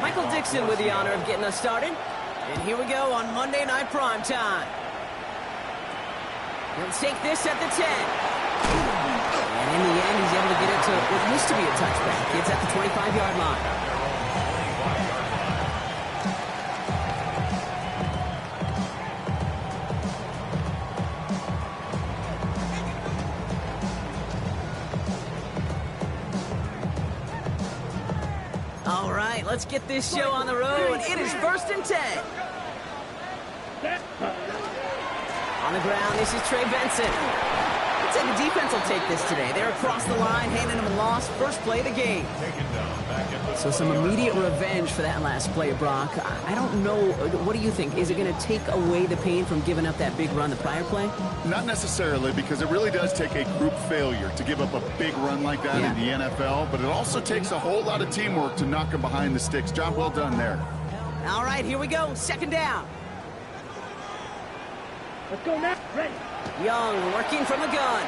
Michael Dixon with the honor of getting us started. And here we go on Monday Night Primetime. He'll take this at the 10. And in the end, he's able to get it to what used to be a touchback. It's at the 25-yard line. All right, let's get this show on the road. It is 1st and 10. On the ground, this is Trey Benson. I'd say the defense will take this today. They're across the line, handing him a loss. First play of the game. So some immediate revenge for that last play, Brock. I don't know. What do you think? Is it going to take away the pain from giving up that big run the prior play? Not necessarily, because it really does take a group failure to give up a big run like that in the NFL, but it also takes a whole lot of teamwork to knock him behind the sticks. Job well done there. All right, here we go. 2nd down. Let's go now. Ready. Young working from the gun.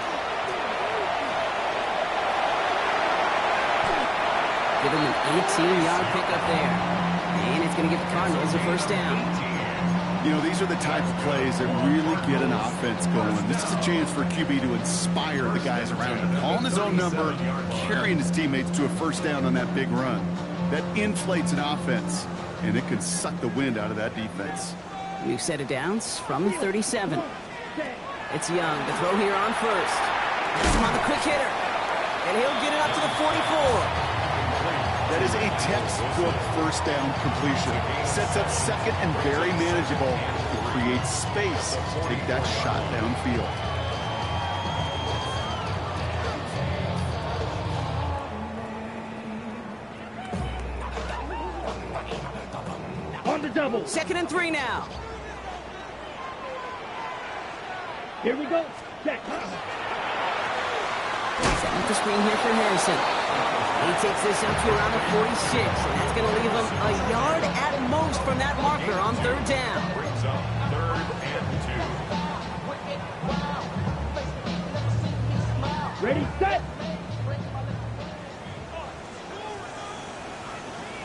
Give him an 18-yard pickup there. And it's going to give the Cardinals a 1st down. You know, these are the type of plays that really get an offense going. This is a chance for QB to inspire the guys around him. Calling his own number, carrying his teammates to a 1st down on that big run. That inflates an offense, and it can suck the wind out of that defense. We've set it downs from the 37. It's Young. The throw here on 1st. That's him on the quick hitter. And he'll get it up to the 44. That is a textbook 1st down completion. Sets up 2nd and very manageable. It creates space to take that shot downfield. On the double. 2nd and 3 now. Here we go. Check. Setting up the screen here for Harrison. He takes this up to around the 46, and that's going to leave him a yard at most from that marker on 3rd down. Brings up 3rd and 2. Ready, set.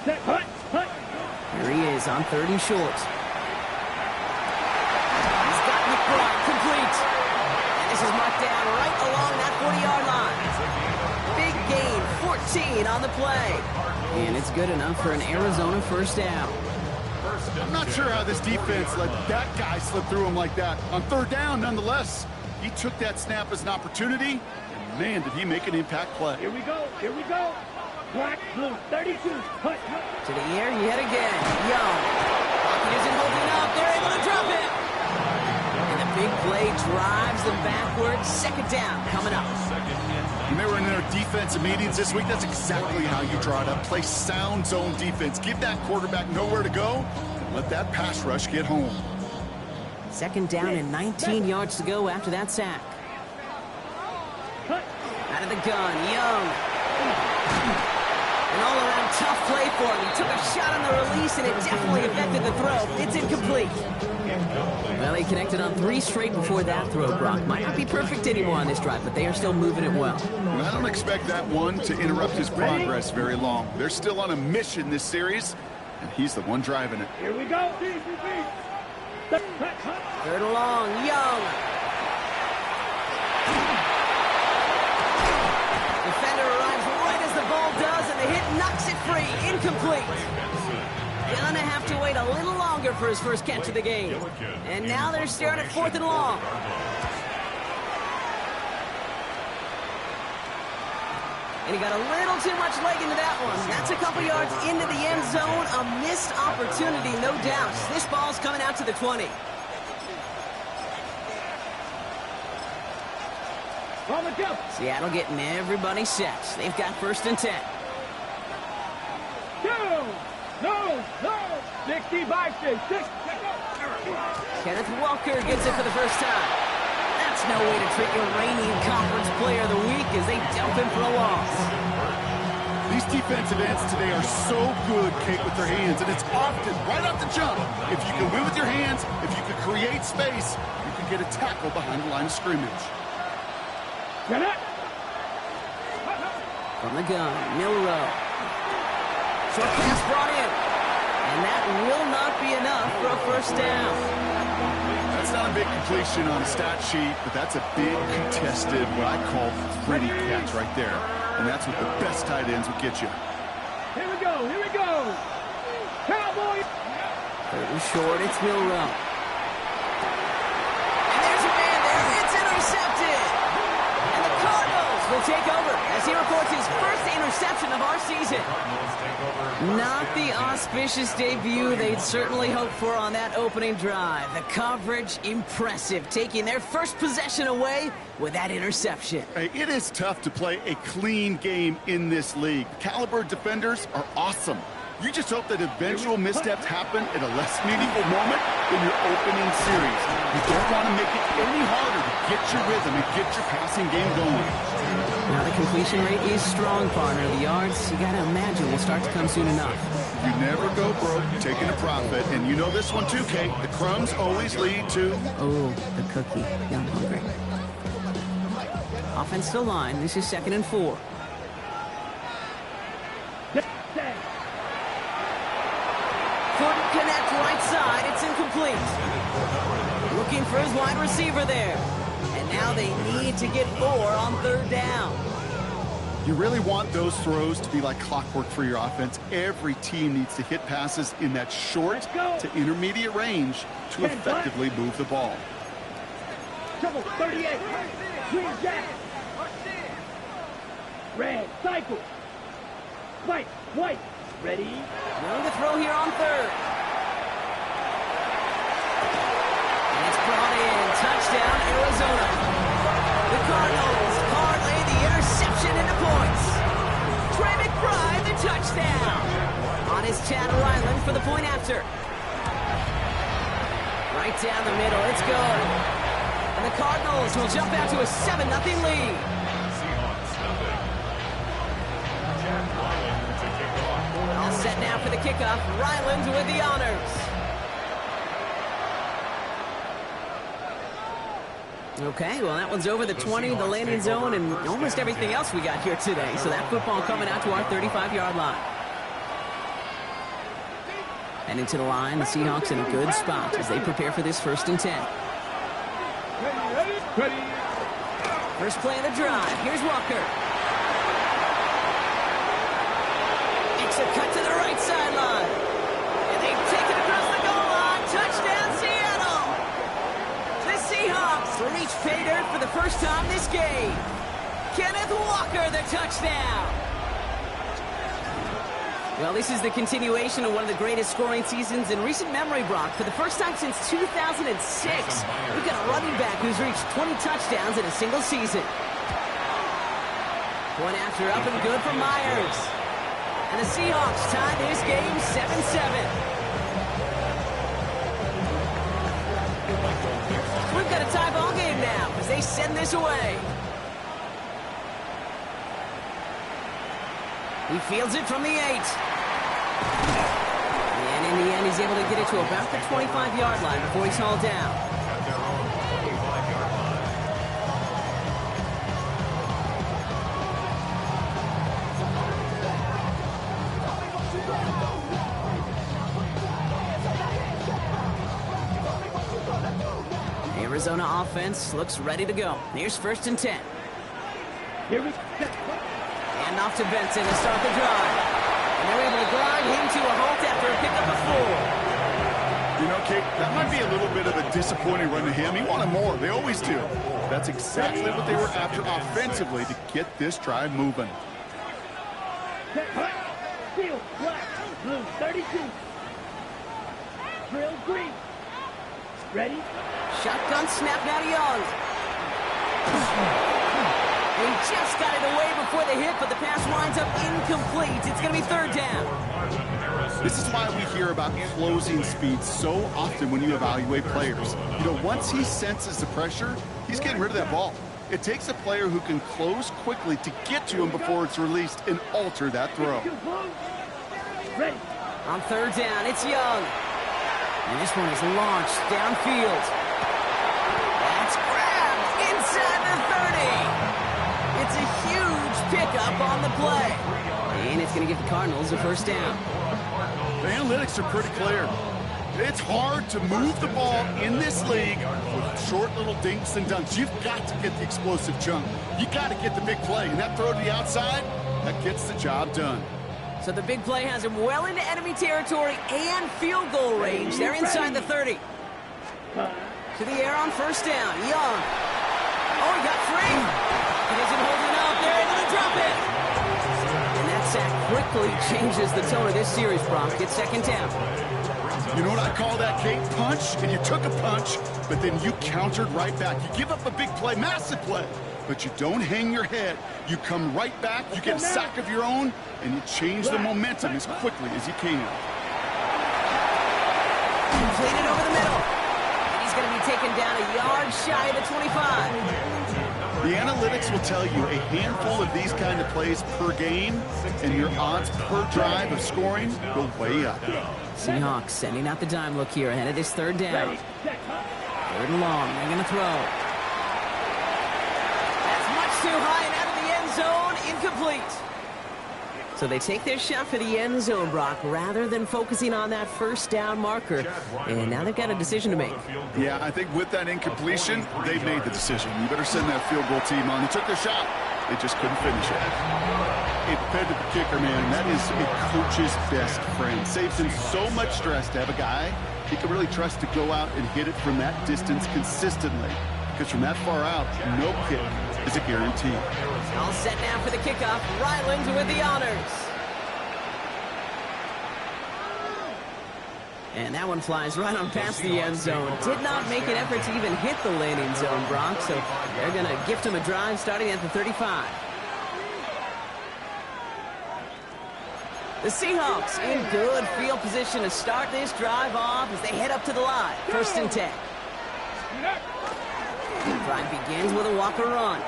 Set, hut, hut. Here he is on 3rd and short. He's got McBride complete. And this is marked down right along that 40-yard line. Big gain, 14 on the play. And it's good enough for an Arizona 1st down. I'm not sure how this defense let that guy slip through him like that. On 3rd down, nonetheless, he took that snap as an opportunity, and man, did he make an impact play. Here we go. Here we go. Black, blue, 32. Hut, hut. To the air yet again. Young. He isn't holding up. They're able to drop it. And the big play drives them backwards. 2nd down coming up. When they were in their defensive meetings this week, that's exactly how you draw it up. Play sound zone defense. Give that quarterback nowhere to go, and let that pass rush get home. 2nd down and 19 yards to go after that sack. Out of the gun, Young. An all-around tough play for him. He took a shot on the release, and it definitely affected the throw. It's incomplete. Well, he connected on 3 straight before that throw, Brock. Might not be perfect anymore on this drive, but they are still moving it well. And I don't expect that one to interrupt his progress very long. They're still on a mission this series, and he's the one driving it. Here we go. 3rd and long, Young. Defender arrives right as the ball does, and the hit knocks it free. Incomplete. Gonna have to wait a little longer for his first catch of the game. And now they're staring at 4th and long. And he got a little too much leg into that one. That's a couple yards into the end zone. A missed opportunity, no doubt. This ball's coming out to the 20. On the jump. Seattle getting everybody set. They've got 1st and 10. No. 65, 6. Kenneth Walker gets it for the first time. That's no way to treat your reigning conference player of the week as they dump him for a loss. These defensive ends today are so good, Kate, with their hands, and it's often right off the jump. If you can win with your hands, if you can create space, you can get a tackle behind the line of scrimmage. From the gun, Milrow. Short pass brought in. And that will not be enough for a first down. That's not a big completion on a stat sheet, but that's a big contested, what I call gritty catch right there. And that's what the best tight ends will get you. Here we go, here we go. Cowboys. Third and short, it's Milroe. And there's a man there. It's intercepted. And the Cardinals will take over as he records his first interception of our season. Not the auspicious debut they'd certainly hoped for on that opening drive. The coverage, impressive, taking their first possession away with that interception. Hey, it is tough to play a clean game in this league. Caliber defenders are awesome. You just hope that eventual missteps happen at a less meaningful moment in your opening series. You don't want to make it any harder to get your rhythm and get your passing game going. Now the completion rate is strong, partner. The yards, you gotta imagine, will start to come soon enough. You never go broke taking a profit, and you know this one too, Kate. The crumbs always lead to... Oh, the cookie. Yeah, I'm hungry. Offensive line, this is 2nd and 4. Couldn't connect right side. It's incomplete. Looking for his wide receiver there. And now they need to get 4 on 3rd down. You really want those throws to be like clockwork for your offense. Every team needs to hit passes in that short to intermediate range to effectively move the ball. Trouble 38. Green jack. Red cycle. White. Ready? Willing to throw here on 3rd. And it's brought in. Touchdown, Arizona. The Cardinals parlay the interception into points. Trey McBride, the touchdown. On his Chad Ryland for the point after. Right down the middle. It's good. And the Cardinals will jump out to a 7-0 lead. All set now for the kickoff. Ryland with the honors. Okay, well, that one's over the 20, the landing zone, and almost everything else we got here today. So that football coming out to our 35-yard line. Heading to the line, the Seahawks in a good spot as they prepare for this 1st and 10. Ready. First play of the drive. Here's Walker. Makes a cut to the right sideline. And they take it across the goal line. Touchdown, Seattle. The Seahawks reach pay dirt for the first time this game. Kenneth Walker, the touchdown. Well, this is the continuation of one of the greatest scoring seasons in recent memory, Brock. For the first time since 2006, we've got a running back who's reached 20 touchdowns in a single season. Point after, up and good for Myers. And the Seahawks tie this game 7-7. We've got a tie ball game now as they send this away. He fields it from the 8. And in the end, he's able to get it to about the 25-yard line before he's hauled down. Arizona offense looks ready to go. Here's 1st and 10. Here we go. And off to Benson to start the drive. And they're able to grind him to a halt after a pickup of 4. You know, Kate, that might be a little bit of a disappointing run to him. He wanted more. They always do. That's exactly what they were after offensively to get this drive moving. Steel, black, blue, 32. Drill, green. Ready? Shotgun snap now to Young. And he just got it away before the hit, but the pass winds up incomplete. It's going to be 3rd down. This is why we hear about closing speed so often when you evaluate players. You know, once he senses the pressure, he's getting rid of that ball. It takes a player who can close quickly to get to him before it's released and alter that throw. Ready? On 3rd down, it's Young. And this one is launched downfield. That's grabbed inside the 30. It's a huge pickup on the play. And it's going to give the Cardinals a 1st down. The analytics analytics are pretty clear. It's hard to move the ball in this league with short little dinks and dunks. You've got to get the explosive chunk. You got to get the big play. And that throw to the outside, that gets the job done. So the big play has him well into enemy territory and field goal range. They're inside the 30. To the air on first down. Young. Oh, he got free. He isn't holding up. They're into the drop in. And that sack quickly changes the tone of this series, Brock. It's second down. You know what I call that, Kate? Punch, and you took a punch, but then you countered right back. You give up a big play, massive play, but you don't hang your head. You come right back, you get a sack of your own, and you change the momentum as quickly as you can. Completed over the middle. And he's going to be taken down a yard shy of the 25. The analytics will tell you a handful of these kind of plays per game, and your odds per drive of scoring go way up. Seahawks sending out the dime look here ahead of this third down. Third and long. They're going to throw. That's much too high and out of the end zone. Incomplete. So they take their shot for the end zone, Brock, rather than focusing on that first down marker. And now they've got a decision to make. Yeah, I think with that incompletion, they made the decision. You better send that field goal team on. They took their shot. They just couldn't finish it. Hey, dependent the kicker, man, that is a coach's best friend. Saves him so much stress to have a guy he can really trust to go out and hit it from that distance consistently. Because from that far out, no kick is a guarantee. All set now for the kickoff. Ryland with the honors. And that one flies right on past the end zone. Did not make an effort to even hit the landing zone, Brock. So they're going to gift him a drive starting at the 35. The Seahawks in good field position to start this drive off as they head up to the line. First and 10. The drive begins with a Walker run.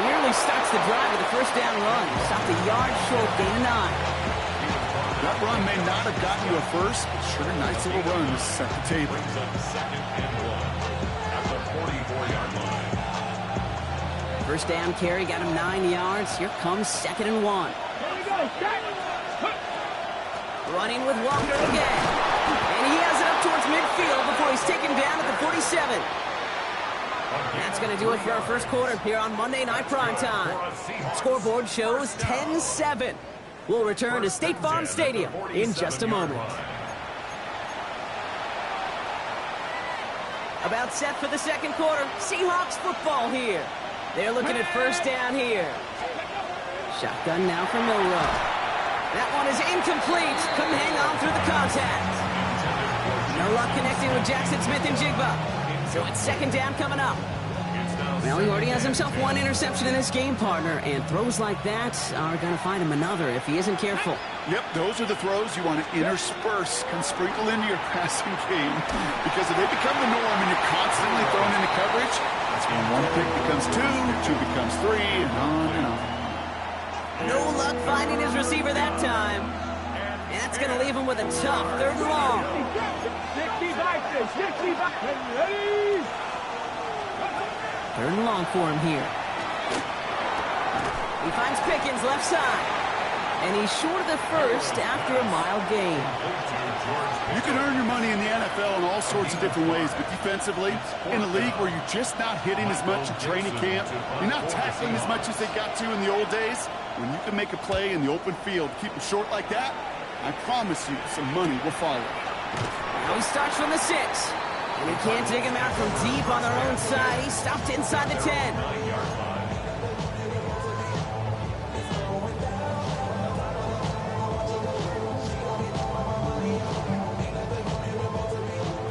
Nearly starts the drive with a first down run. Stopped a yard short, gain 9. That run may not have gotten you a first, but sure, nice little run to set the table. Second and 1 at the 44-yard line. First down carry got him 9 yards. Here comes second and 1. Running with Walker again. And he has it up towards midfield before he's taken down at the 47. That's going to do it for our first quarter here on Monday Night Primetime. Scoreboard shows 10-7. We'll return to State Farm Stadium in just a moment. About set for the second quarter. Seahawks football here. They're looking at first down here. Shotgun now for Milroe. That one is incomplete. Couldn't hang on through the contact. No luck connecting with Jackson Smith and Jigba. So it's second down coming up. Well, he already has himself one interception in this game, partner, and throws like that are going to find him another if he isn't careful. Yep, those are the throws you want to intersperse, can sprinkle into your passing game, because if they become the norm and you're constantly thrown into coverage, that's when one pick becomes two becomes three, and on and on. No luck finding his receiver that time. And that's going to leave him with a tough third and long. 65, ready? Third and long for him here. He finds Pickens left side. And he's short of the first after a mile gain. You can earn your money in the NFL in all sorts of different ways, but defensively, in a league where you're just not hitting as much in training camp, you're not tackling as much as they got to in the old days, when you can make a play in the open field, keep them short like that, I promise you some money will follow. Now he starts from the 6. And he can't dig him out from deep on their own side. He stopped inside the 10.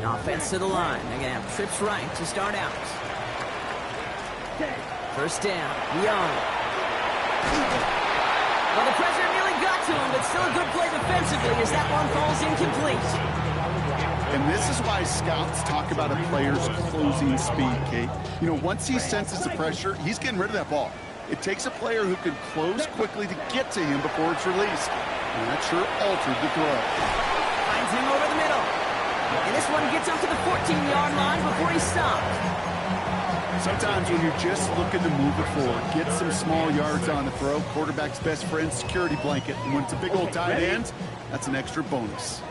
Offense to the line. They're going to have trips right to start out. First down. Young. Well, the pressure nearly got to him, but still a good play defensively as that one falls incomplete. And this is why scouts talk about a player's closing speed, Kate. You know, once he senses the pressure, he's getting rid of that ball. It takes a player who can close quickly to get to him before it's released. And that sure altered the throw. Finds him over the middle. And this one gets up to the 14-yard line before he's stopped. Sometimes when you're just looking to move it forward, get some small yards on the throw, quarterback's best friend, security blanket. And when it's a big old tight end, that's an extra bonus.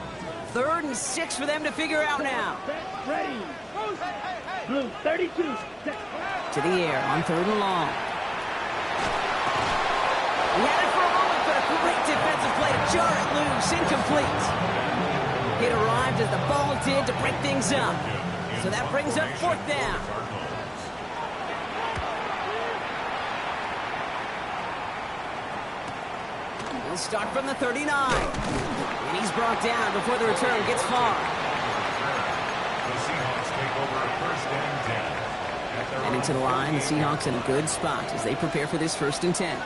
3rd and 6 for them to figure out now. Ready. Blue 32. To the air on 3rd and long. He had it for a moment, but a great defensive play to jar it loose. Incomplete. It arrived as the ball did to break things up. So that brings up 4th down. He'll start from the 39. And he's brought down before the return gets far. The Seahawks take over 1st and 10. Heading to the line, the Seahawks in a good spot as they prepare for this 1st and 10.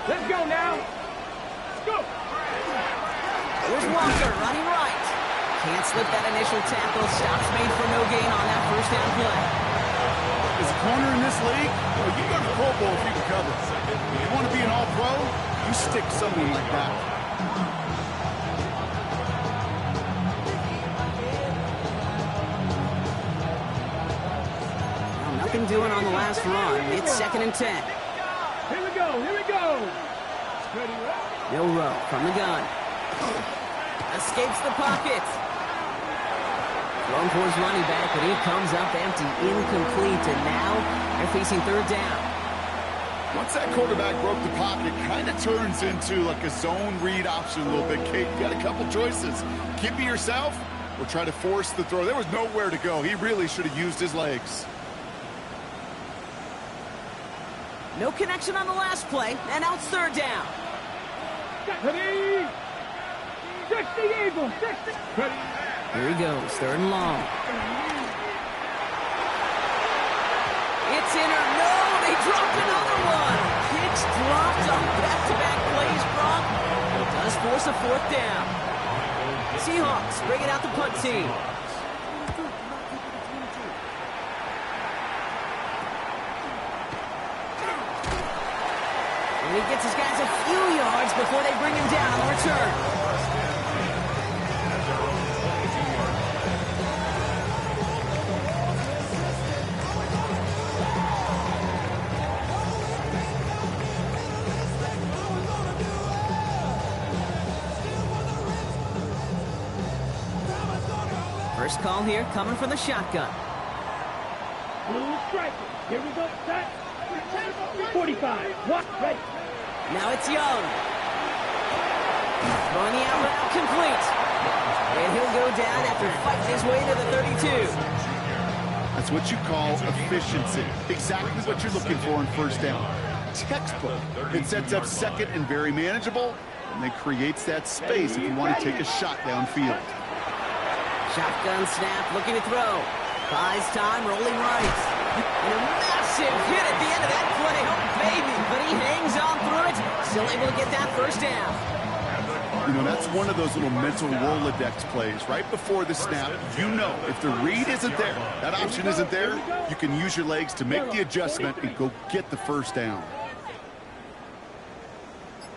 Let's go now. Let's go. Here's Walker running right. Can't slip that initial tackle. Stops made for no gain on that 1st down play. As a corner in this league, well, you go to the Pro Bowl if you can cover. You want to be an all-pro, you stick someone like that. Well, nothing doing on the last run. It's 2nd and 10. Here we go. Here we go. Milroe from the gun. Escapes the pocket. Thrown towards running back, but he comes up empty, incomplete, and now they're facing 3rd down. Once that quarterback broke the pocket, kind of turns into like a zone read option a little bit. Kate, you got a couple choices. Keep it yourself or try to force the throw. There was nowhere to go. He really should have used his legs. No connection on the last play, and now it's 3rd down. Ready. 60 Eagles. 60. Ready. Here he goes, 3rd and long. It's in or no, they dropped another one. Kicks dropped on back-to-back plays, Brock. It does force a 4th down. Seahawks bring it out the punt team. And he gets his guys a few yards before they bring him down on the return. First call here coming from the shotgun. Blue striker. Here we go. Set. 45. What? Ready. Now it's Young. Throwing the out route complete. And he'll go down after fighting his way to the 32. That's what you call efficiency. Exactly what you're looking for in 1st down. Textbook. It sets up 2nd and very manageable, and then creates that space if you want to take a shot downfield. Shotgun snap, looking to throw. Buys time, rolling right. And a massive hit at the end of that play. Oh, baby. But he hangs on through it. Still able to get that 1st down. You know, that's one of those little mental Rolodex plays. Right before the snap, you know if the read isn't there, that option isn't there, you can use your legs to make the adjustment and go get the 1st down.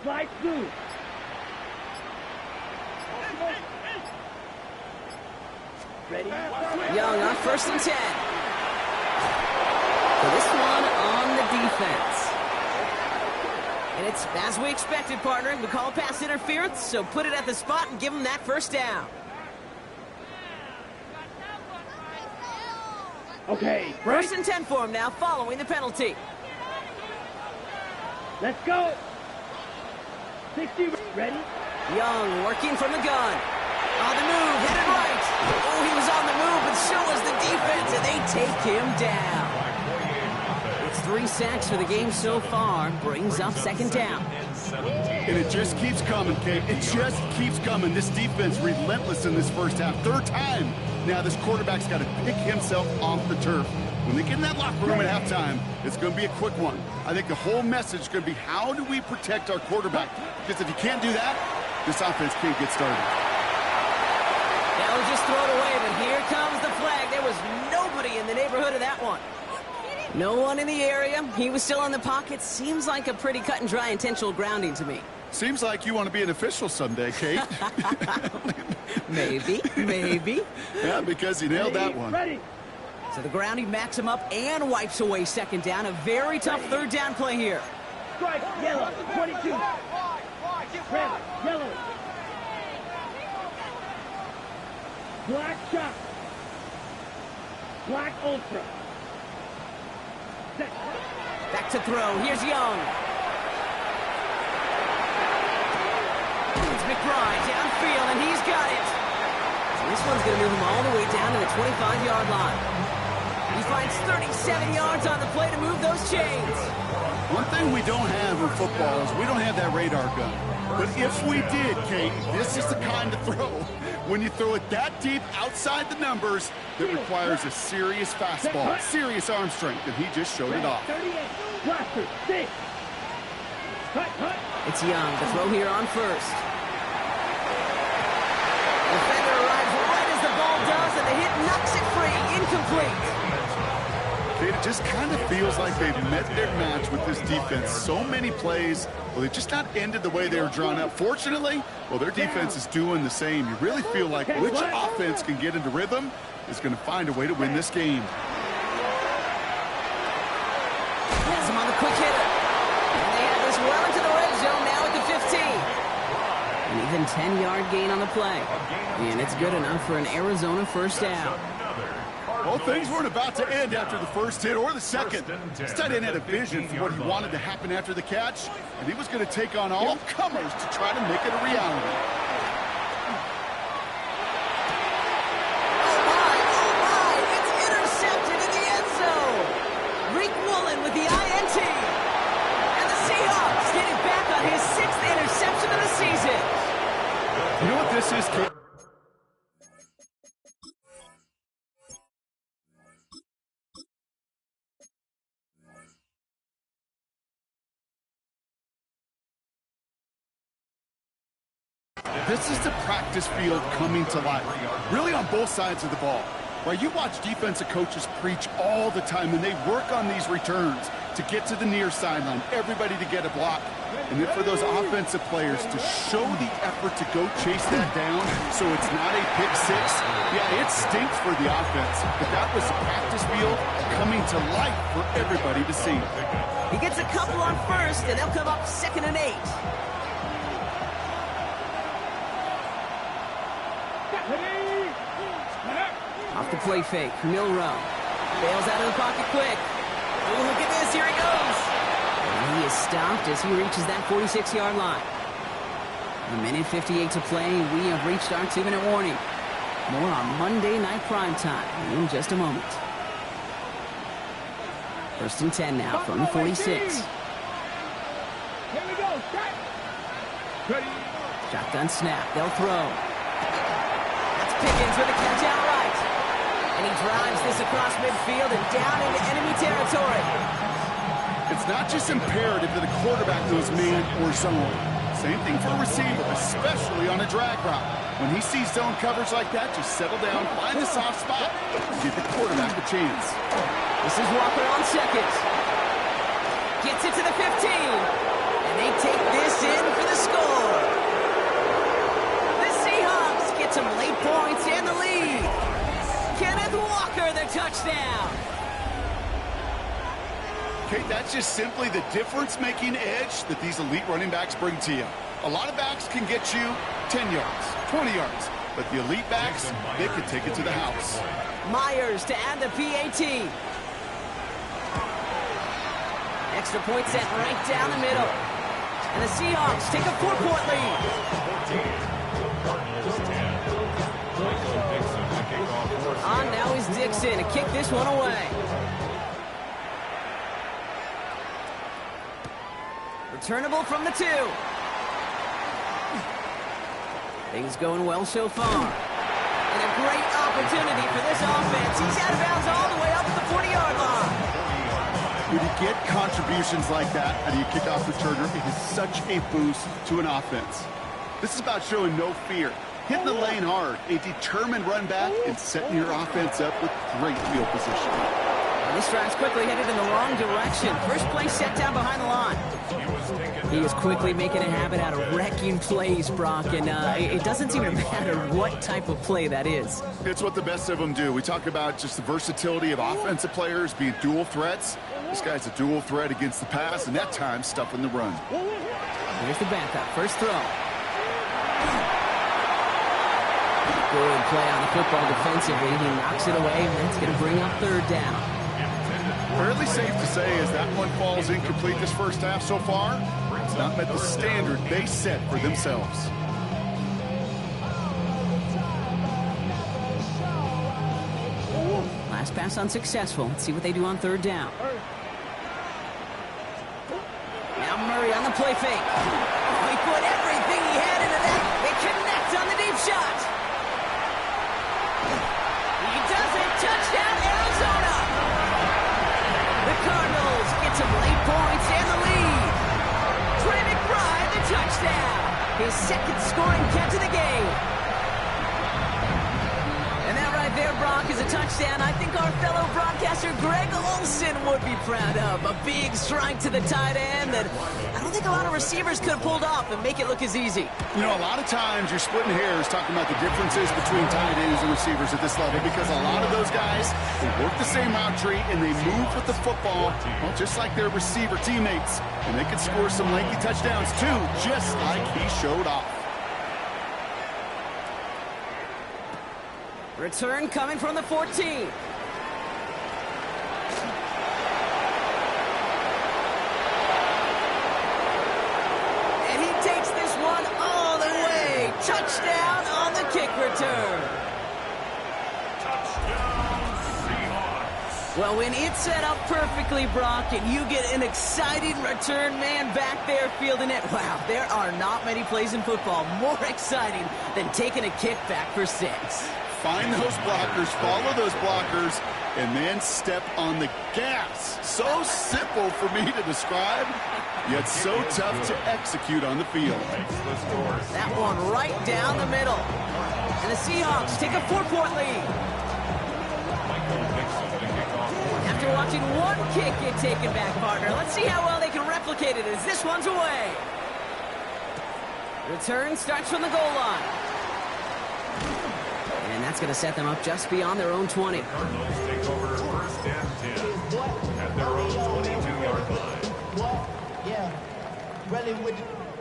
Slide through. Ready. Young on 1st and 10. So this one on the defense. And it's as we expected, partner. We call pass interference, so put it at the spot and give him that 1st down. Okay. 1st and 10 for him now, following the penalty. Let's go. 60. Ready. Young working from the gun. On the move, headed right. Oh, he was on the move, but so was the defense, and they take him down. It's 3 sacks for the game so far. Brings up 2nd down. And it just keeps coming, Kate. It just keeps coming. This defense relentless in this 1st half. 3rd time. Now this quarterback's got to pick himself off the turf. When they get in that locker room at halftime, it's going to be a quick one. I think the whole message is going to be, how do we protect our quarterback? Because if you can't do that, this offense can't get started. That was just thrown away, but here comes the flag. There was nobody in the neighborhood of that one. No one in the area. He was still in the pocket. Seems like a pretty cut and dry intentional grounding to me. Seems like you want to be an official someday, Kate. Maybe. Yeah, because you nailed that one. Ready. To the ground, he backs him up and wipes away second down. A very tough third down play here. Strike, yellow, 22. Red, yellow. Black shot. Black ultra. Set. Back to throw. Here's Young. It's McBride downfield, and he's got it. So this one's going to move him all the way down to the 25-yard line. He finds 37 yards on the play to move those chains. One thing we don't have in football is we don't have that radar gun. But if we did, Kate, this is the kind of throw. When you throw it that deep outside the numbers, that requires a serious fastball, serious arm strength, and he just showed it off. 38. Blaster, 6. Cut. It's Young. The throw here on first. Defender arrives right as the ball does, and the hit knocks it free. Incomplete. It just kind of feels like they've met their match with this defense. So many plays, well, they've just not ended the way they were drawn up. Fortunately, well, their defense is doing the same. You really feel like which offense can get into rhythm is going to find a way to win this game. Has him on the quick hitter. And they have this well into the red zone now at the 15. An even 10-yard gain on the play. And it's good enough for an Arizona first down. Well, things weren't about to end after the first hit or the second. This tight end had a vision for what he wanted to happen after the catch, and he was going to take on all comers to try to make it a reality. Oh my, it's intercepted in the end zone. Reek Woolen with the INT. And the Seahawks get it back on his 6th interception of the season. You know what this is, Kate? This is the practice field coming to life, really on both sides of the ball. Right, you watch defensive coaches preach all the time, and they work on these returns to get to the near sideline, everybody to get a block. And then for those offensive players to show the effort to go chase that down so it's not a pick six. Yeah, it stinks for the offense, but that was the practice field coming to life for everybody to see. He gets a couple on first, and they'll come up 2nd and 8. Off the play fake, Milroe. Bails out of the pocket quick. Oh, look at this, here he goes. And he is stopped as he reaches that 46-yard line. A minute 58 to play, we have reached our 2-minute warning. More on Monday Night Primetime in just a moment. 1st and 10 now from the 46. Here we go, set. Ready. Shotgun snap, they'll throw. That's Pickens with a catch out right. And he drives this across midfield and down into enemy territory. It's not just imperative that a quarterback knows man or zone. Same thing for a receiver, especially on a drag route. When he sees zone coverage like that, just settle down, find the soft spot, and give the quarterback a chance. This is Walker on second. Gets it to the 15. And they take this in for the score. The Seahawks get some late points and the lead. Kenneth Walker, the touchdown. Okay, that's just simply the difference-making edge that these elite running backs bring to you. A lot of backs can get you 10 yards, 20 yards, but the elite backs, they can take it to the house. Myers to add the PAT. Extra point set right down the middle. And the Seahawks take a 4-point lead. On now is Dixon to kick this one away. Returnable from the 2. Things going well so far. And a great opportunity for this offense. He's out of bounds all the way up at the 40-yard line. When you get contributions like that out of your kickoff returner, it is such a boost to an offense. This is about showing no fear, hitting the lane hard, a determined run back, and setting your offense up with great field position. This drive's quickly headed in the wrong direction. First play set down behind the line. He is quickly making a habit out of wrecking plays, Brock, and it doesn't seem to matter what type of play that is. It's what the best of them do. We talk about just the versatility of offensive players being dual threats. This guy's a dual threat against the pass, and that time stuffing the run. Here's the backup. First throw. Good play on the football defensively. He knocks it away, and that's going to bring up third down. Fairly safe to say as that one falls incomplete this first half so far, it's not met the standard they set for themselves. Last pass unsuccessful. Let's see what they do on third down. Now Murray on the play fake. Oh, he put everything he had into that. They connect on the deep shot. He does it. Touchdown, Arizona. The Cardinals get some late points and the lead. Trey McBride, the touchdown. His second scoring catch of the game. And that right there, Brock, is a touchdown I think our fellow broadcaster Greg Olsen would be proud of. A big strike to the tight end that I don't think a lot of receivers could have pulled off and make it look as easy. You know, a lot of times you're splitting hairs talking about the differences between tight ends and receivers at this level because a lot of those guys, they work the same route tree and they move with the football, well, just like their receiver teammates. And they can score some lengthy touchdowns too, just like he showed off. Return coming from the 14. And he takes this one all the way. Touchdown on the kick return. Well, when it's set up perfectly, Brock, and you get an exciting return man back there fielding it, wow, there are not many plays in football more exciting than taking a kick back for 6. Find those blockers, follow those blockers, and then step on the gas. So simple for me to describe, yet so tough to execute on the field. That one right down the middle. And the Seahawks take a 4-point lead. After watching one kick get taken back, partner, let's see how well they can replicate it as this one's away. Return starts from the goal line. And that's going to set them up just beyond their own 20. Cardinals take over first and 10 at their own 22-yard line. What? Yeah. Really,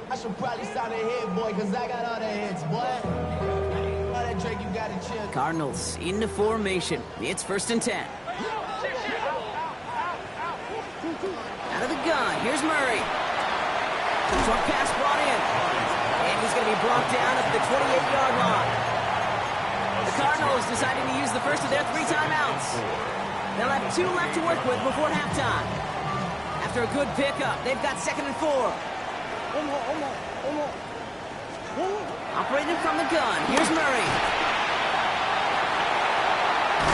I should probably sound a hit, boy, because I got all the hits, boy. All that Drake, you got to chill. Cardinals into formation. It's first and 10. Out of the gun, here's Murray. Short pass brought in. And he's going to be brought down at the 28-yard line. The Cardinals deciding to use the first of their 3 timeouts. They'll have 2 left to work with before halftime. After a good pickup, they've got 2nd and 4. Operating from the gun, here's Murray.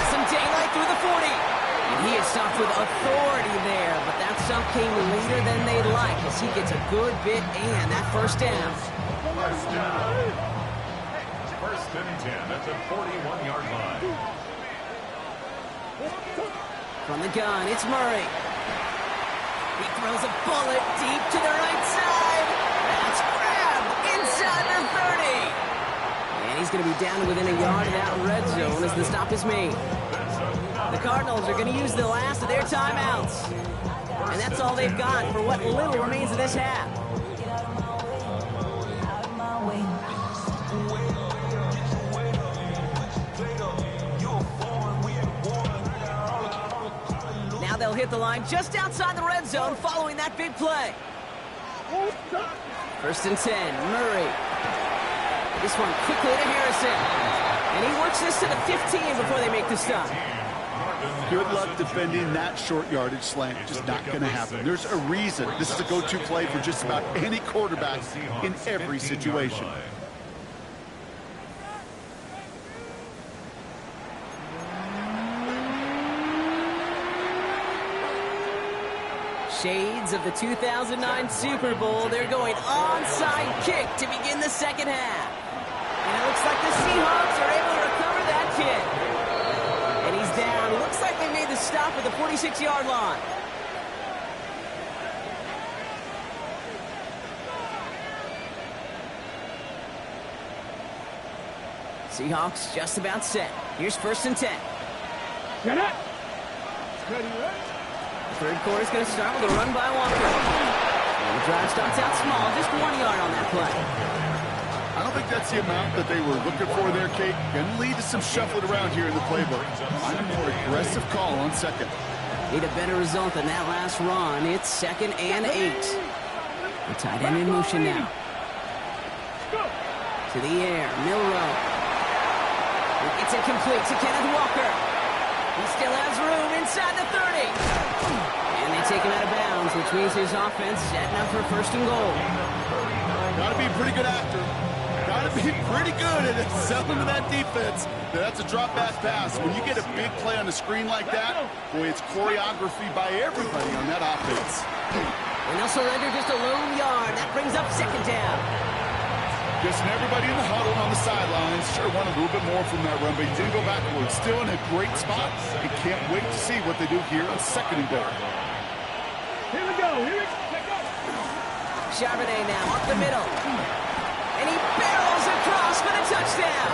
Some daylight through the 40. And he is stopped with authority there, but that stop came later than they'd like as he gets a good bit and that first down. First down. First and 10 at the 41-yard line. From the gun, it's Murray. He throws a bullet deep to the right side. That's grabbed inside the 30. And he's going to be down within a yard of that red zone as the stop is made. The Cardinals are going to use the last of their timeouts. And that's all they've got for what little remains of this half. Now they'll hit the line just outside the red zone following that big play. First and 10, Murray. This one quickly to Harrison. And he works this to the 15 before they make the stop. Good luck defending that short yardage slant. Just not going to happen. There's a reason this is a go-to play for just about any quarterback in every situation. Shades of the 2009 Super Bowl. They're going onside kick to begin the second half. And it looks like the Seahawks are able to recover that kick. And he's down. Looks like they made the stop at the 46-yard line. Seahawks just about set. Here's 1st and 10. Get up. The third quarter's going to start with a run by Walker. And the drive starts out small, just 1 yard on that play. I don't think that's the amount that they were looking for there, Kate. Going to lead to some shuffling around here in the playbook. Find a more aggressive call on second. Need a better result than that last run. It's 2nd and 8. The tight end in motion now. To the air, Milroe. It's incomplete to Kenneth Walker. He still has room inside the 30. And they take him out of bounds, which means his offense setting up for 1st and goal. Got to be a pretty good actor. Got to be pretty good at selling to that defense. That's a drop back pass. When you get a big play on the screen like that, boy, it's choreography by everybody on that offense. And they'll surrender just a lone yard. That brings up 2nd down. Guessing everybody in the huddle on the sidelines sure want a little bit more from that run, but he didn't go backwards. Still in a great spot. And can't wait to see what they do here on 2nd and goal. Here we go. Here we go. Charbonnet now up the middle. And he barrels across for the touchdown.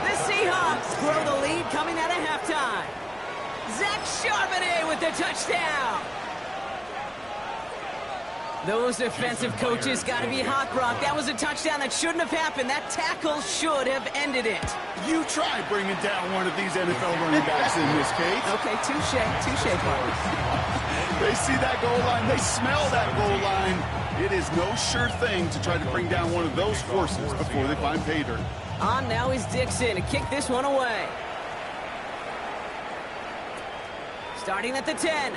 The Seahawks grow the lead coming out of halftime. Zach Charbonnet with the touchdown. Those defensive coaches got to be hot, Brock. That was a touchdown that shouldn't have happened. That tackle should have ended it. You try bringing down one of these NFL running backs in this case. Okay, touche, partner. They see that goal line. They smell that goal line. It is no sure thing to try to bring down one of those horses before they find pay dirt. On now is Dixon to kick this one away. Starting at the 10.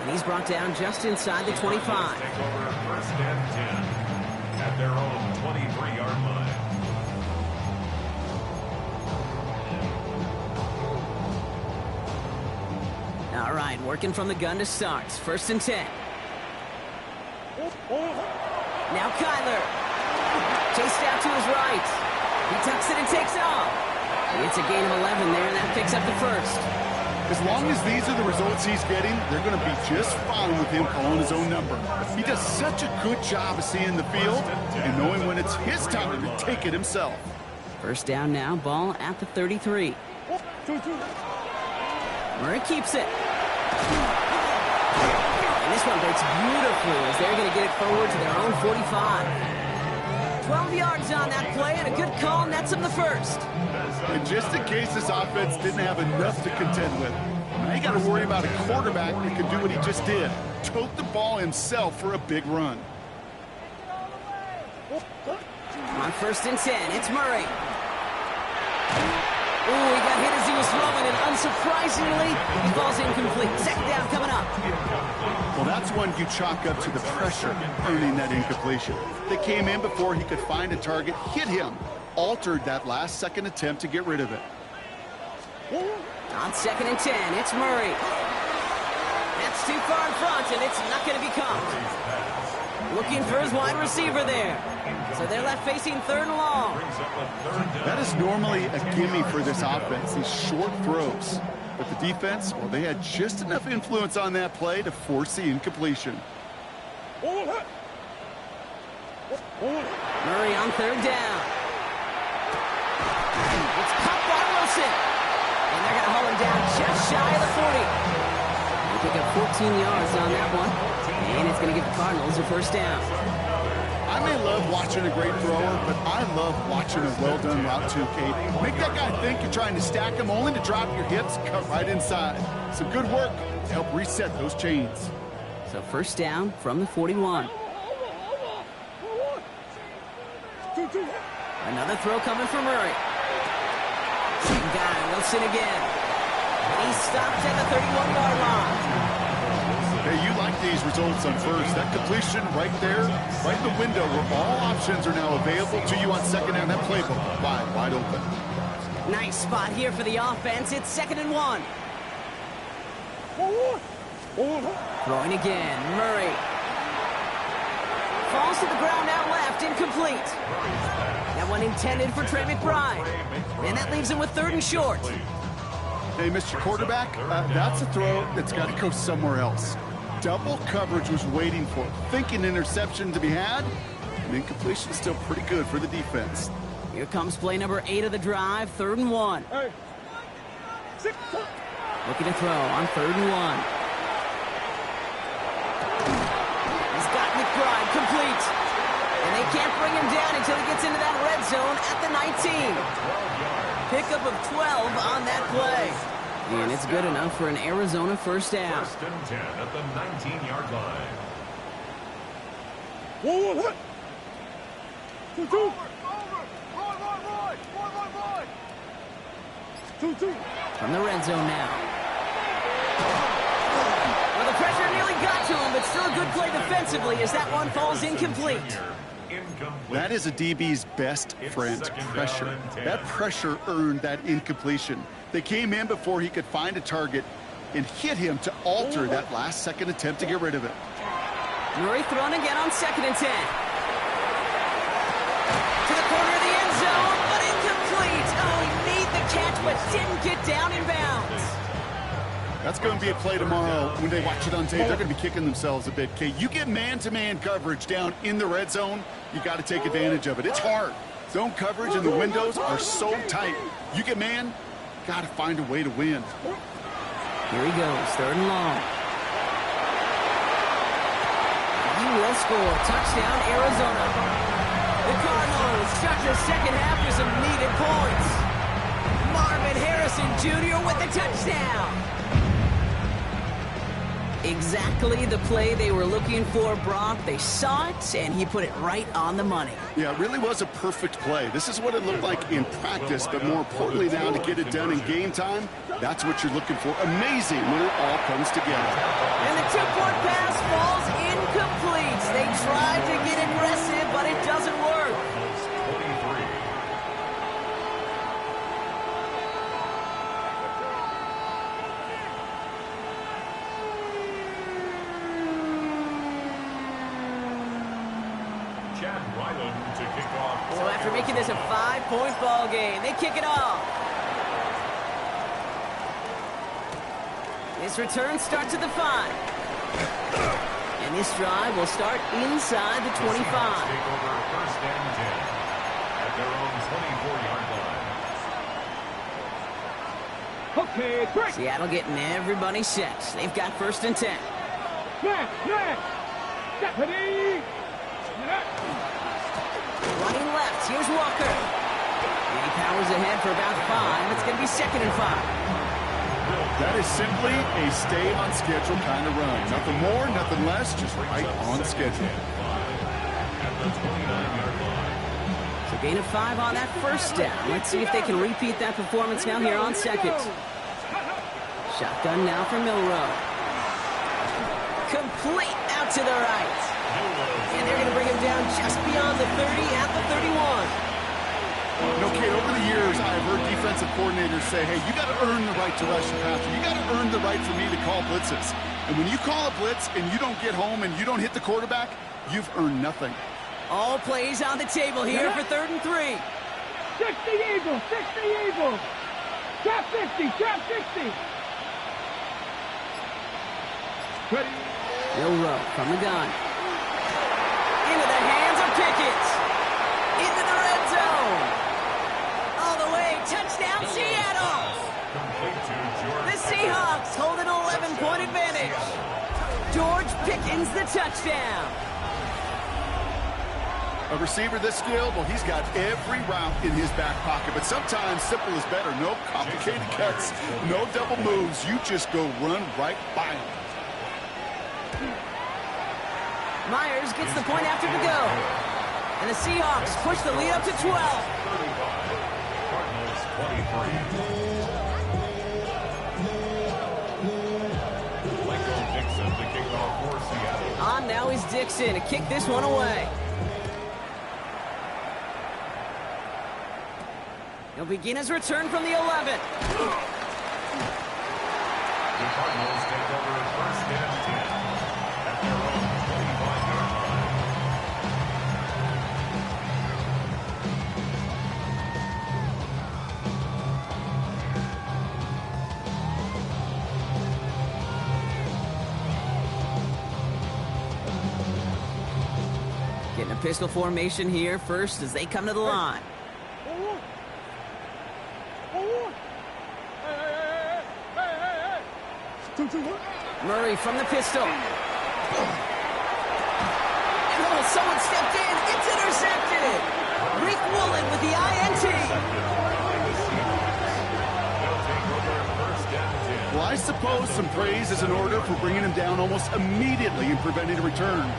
And he's brought down just inside the 25. Take over 1st and 10 at their own 23-yard line. All right, working from the gun to start. 1st and 10. Now Kyler. Chased out to his right. He tucks it and takes off. It's a gain of 11 there, and that picks up the 1st. As long as these are the results he's getting, they're going to be just fine with him calling his own number. He does such a good job of seeing the field and knowing when it's his time to take it himself. 1st down now, ball at the 33. Murray keeps it. And this one breaks beautifully as they're going to get it forward to their own 45. 12 yards on that play, and a good call nets him the 1st. And just in case this offense didn't have enough to contend with, now you got to worry about a quarterback that can do what he just did. Tote the ball himself for a big run. On 1st and 10, it's Murray. Ooh, he got hit as he was throwing, and unsurprisingly, he falls incomplete. 2nd down coming up. Well, that's one you chalk up to the pressure earning that incompletion. They came in before he could find a target, hit him, altered that last second attempt to get rid of it. On 2nd and 10, it's Murray. That's too far in front, and it's not going to be caught. Looking for his wide receiver there. So they're left facing 3rd and long. That is normally a gimme for this offense, these short throws. But the defense, well, they had just enough influence on that play to force the incompletion. Murray on 3rd down. It's caught by Wilson. And they're going to haul him down just shy of the 40. They pick up 14 yards on that one. And it's going to give the Cardinals a 1st down. I may love watching a great thrower, but I love watching a well-done route too, Kate. Make that guy think you're trying to stack him, only to drop your hips, cut right inside. Some good work to help reset those chains. So 1st down from the 41. Another throw coming from Murray. Same guy, Wilson again. And he stopped at the 31-yard line. Hey, you like these results on 1st. That completion right there, right in the window where all options are now available to you on 2nd down. That playbook wide open. Nice spot here for the offense. It's 2nd and 1. Throwing again, Murray. Falls to the ground out left, incomplete. That one intended for Trey McBride. And that leaves him with 3rd and short. Hey, Mr. Quarterback, that's a throw that's got to go somewhere else. Double coverage was waiting for it, thinking interception to be had, and incompletion is still pretty good for the defense. Here comes play number 8 of the drive, 3rd and 1. Hey. 6. Looking to throw on 3rd and 1. He's got McBride complete. And they can't bring him down until he gets into that red zone at the 19. Pickup of 12 on that play. And it's good enough for an Arizona first down. 1st and 10 at the 19-yard line. 1. 2. 2. From the red zone now. Well, the pressure nearly got to him, but still a good play defensively as that one falls incomplete. That is a DB's best friend, pressure. That pressure earned that incompletion. They came in before he could find a target and hit him to alter that last-second attempt to get rid of it. Murray thrown again on 2nd and 10. To the corner of the end zone, but incomplete. Oh, he made the catch, but didn't get down in bounds. That's going to be a play tomorrow. When they watch it on tape, they're going to be kicking themselves a bit. Okay, you get man-to-man coverage down in the red zone, you got to take advantage of it. It's hard. Zone coverage and the windows are so tight. You get man, got to find a way to win. Here he goes, 3rd and long. He will score. Touchdown, Arizona. The Cardinals start the second half with some needed points. Marvin Harrison Jr. with the touchdown. Exactly the play they were looking for, Brock. They saw it, and he put it right on the money. Yeah, it really was a perfect play. This is what it looked like in practice, but more importantly now to get it done in game time, that's what you're looking for. Amazing when it all comes together. And the 2-point pass falls incomplete. They tried to get aggressive, but it doesn't work. 23. Chad Ryland to kick off. So after making this a 5-point ball game, they kick it off. This return starts at the 5. And this drive will start inside the 25. Take over 1st and 10 at their own 24-yard line. Okay, break. Seattle getting everybody set. They've got 1st and 10. Snap. Deputy. Running left, here's Walker. And he powers ahead for about 5. It's going to be 2nd and 5. That is simply a stay-on-schedule kind of run. Nothing more, nothing less, just right on schedule. At the 29-yard line. So gain of 5 on that first down. Let's see if they can repeat that performance now here on 2nd. Shotgun now for Milroe. Complete out to the right. And they're going to bring him down just beyond the 30 at the 31. No, Kate, over the years, I've heard defensive coordinators say, hey, you got to earn the right to rush the passer. You got to earn the right for me to call blitzes. And when you call a blitz and you don't get home and you don't hit the quarterback, you've earned nothing. All plays on the table here for 3rd and 3. 60 Eagles. Trap 50. Ready. Milroe from the gun. Into the hands of Pickett. Into the red zone. All the way. Touchdown, Seattle. The Seahawks hold an 11-point advantage. George Pickens the touchdown. A receiver this skilled, well, he's got every route in his back pocket, but sometimes simple is better. No complicated cuts, no double moves. You just go run right by him. Myers gets the point after to go. And the Seahawks push the lead up to 12. 35. Cardinals 23. Michael Dixon to kick off for Seattle. On now is Dixon to kick this one away. He'll begin his return from the 11. The Cardinals take over 1st and 10 at their own 25-yard line. pistol formation here first as they come to the line. Murray from the pistol. And oh, someone stepped in. It's intercepted. Rick Woolen with the INT. Well, I suppose some praise is in order for bringing him down almost immediately and preventing a return.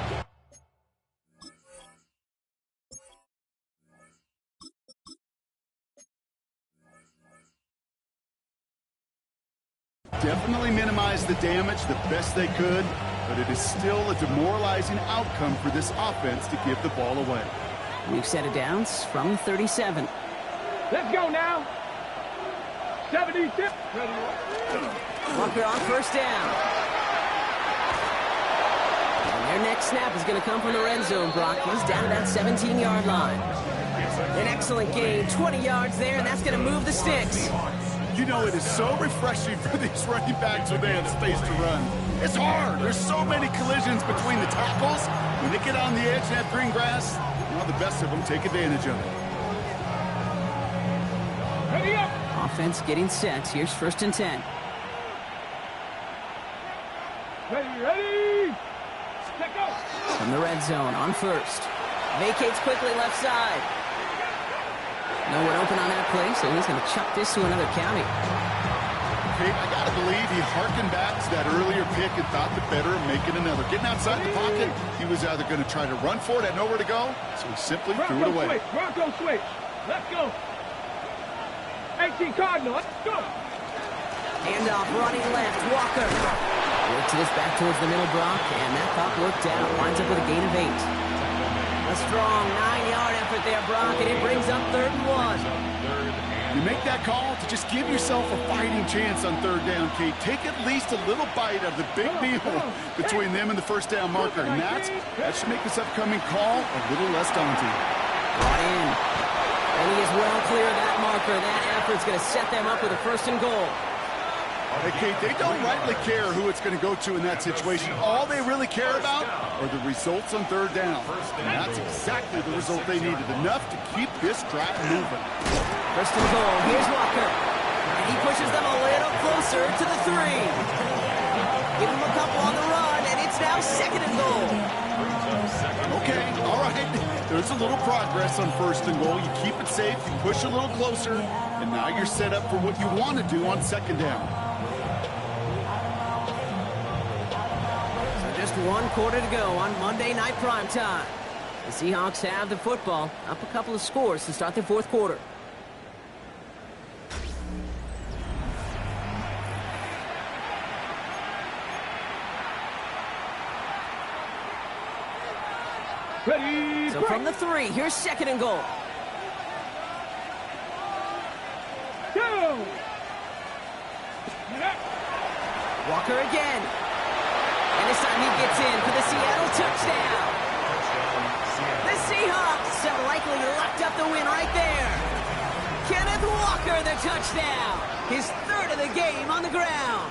Definitely minimized the damage the best they could, but it is still a demoralizing outcome for this offense to give the ball away. We've set it downs from 37. Let's go now. 76. Walker on first down. And their next snap is going to come from the red zone, Brock. He's down at that 17-yard line. An excellent gain, 20 yards there, and that's going to move the sticks. You know, it is so refreshing for these running backs when they have space to run. It's hard. There's so many collisions between the tackles. When they get on the edge of that green grass, the best of them take advantage of it. Ready up. Offense getting set. Here's first and 10. Ready. Let go. From the red zone on first. Vacates quickly left side. No one open on that play, so he's going to chuck this to another county. Okay, I got to believe he harkened back to that earlier pick and thought the better of making another. Getting outside the pocket, he was either going to try to run for it, had nowhere to go, so he simply threw it away. Bronco switch. Let's go. 18 Cardinal. Let's go. Handoff running left. Walker. Works this back towards the middle, Brock, and that thought worked out. Winds up with a gain of 8. A strong 9-yard effort there, Brock, and it brings up 3rd and 1. You make that call to just give yourself a fighting chance on 3rd down, Kate. Take at least a little bite of the big meal between them and the first down marker, and that should make this upcoming call a little less daunting. Brought in. And he is well clear of that marker. That effort's going to set them up with a 1st and goal. Hey, Kate, they don't rightly care who it's going to go to in that situation. All they really care about are the results on 3rd down. And that's exactly the result they needed. Enough to keep this drive moving. 1st and goal. Here's Walker. And he pushes them a little closer to the 3. Give him a couple on the run, and it's now 2nd and goal. Okay, all right. There's a little progress on 1st and goal. You keep it safe, you push a little closer, and now you're set up for what you want to do on 2nd down. Just 1 quarter to go on Monday Night Primetime. The Seahawks have the football, up a couple of scores to start the 4th quarter. Ready. So from the 3, here's 2nd and goal. Go. Walker again. And this time he gets in for the Seattle touchdown. The Seahawks have likely locked up the win right there. Kenneth Walker, the touchdown. His 3rd of the game on the ground.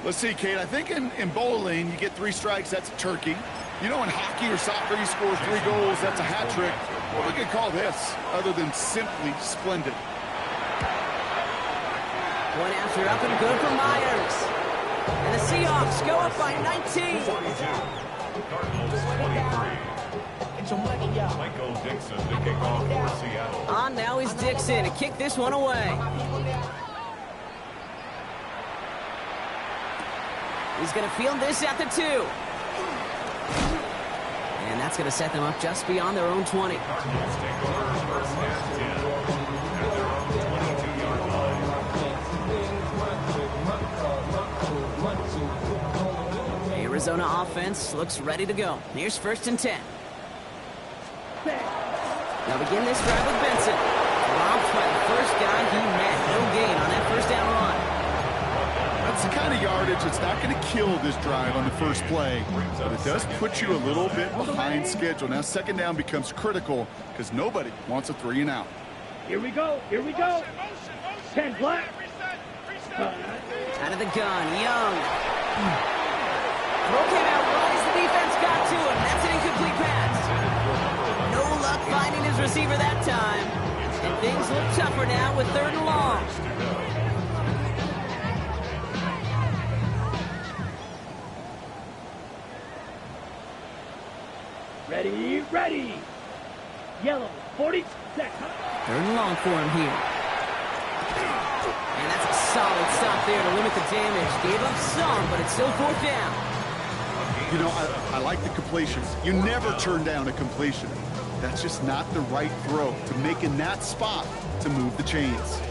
Let's see, Kate. I think in bowling, you get 3 strikes, that's a turkey. You know, in hockey or soccer, you score 3 goals, that's a hat trick. What we could call this, other than simply splendid. One after up and good for Myers. And the Seahawks go up by 19. Cardinals 23. Michael Dixon to kick off for Seattle. On now is Dixon to kick this one away. He's going to field this at the 2. And that's going to set them up just beyond their own 20. Cardinals take over 1st and 10 at their own 22-yard line. Arizona offense looks ready to go. Here's 1st and 10. They'll begin this drive with Benson. Robbed by the first guy he met. No gain on that 1st down run. That's the kind of yardage that's not going to kill this drive on the first play, but it does put you a little bit behind schedule. Now 2nd down becomes critical because nobody wants a 3 and out. Here we go. 10 black. Out of the gun, Young. Throw came out right as the defense got to him. incomplete pass. No luck finding his receiver that time. And things look tougher now with 3rd and long. Ready, ready. Yellow, 40 seconds. 3rd and long for him here. And that's a solid stop there to limit the damage. Gave up some, but it's still 4th down. You know, I like the completions. You never turn down a completion. That's just not the right throw to make in that spot to move the chains.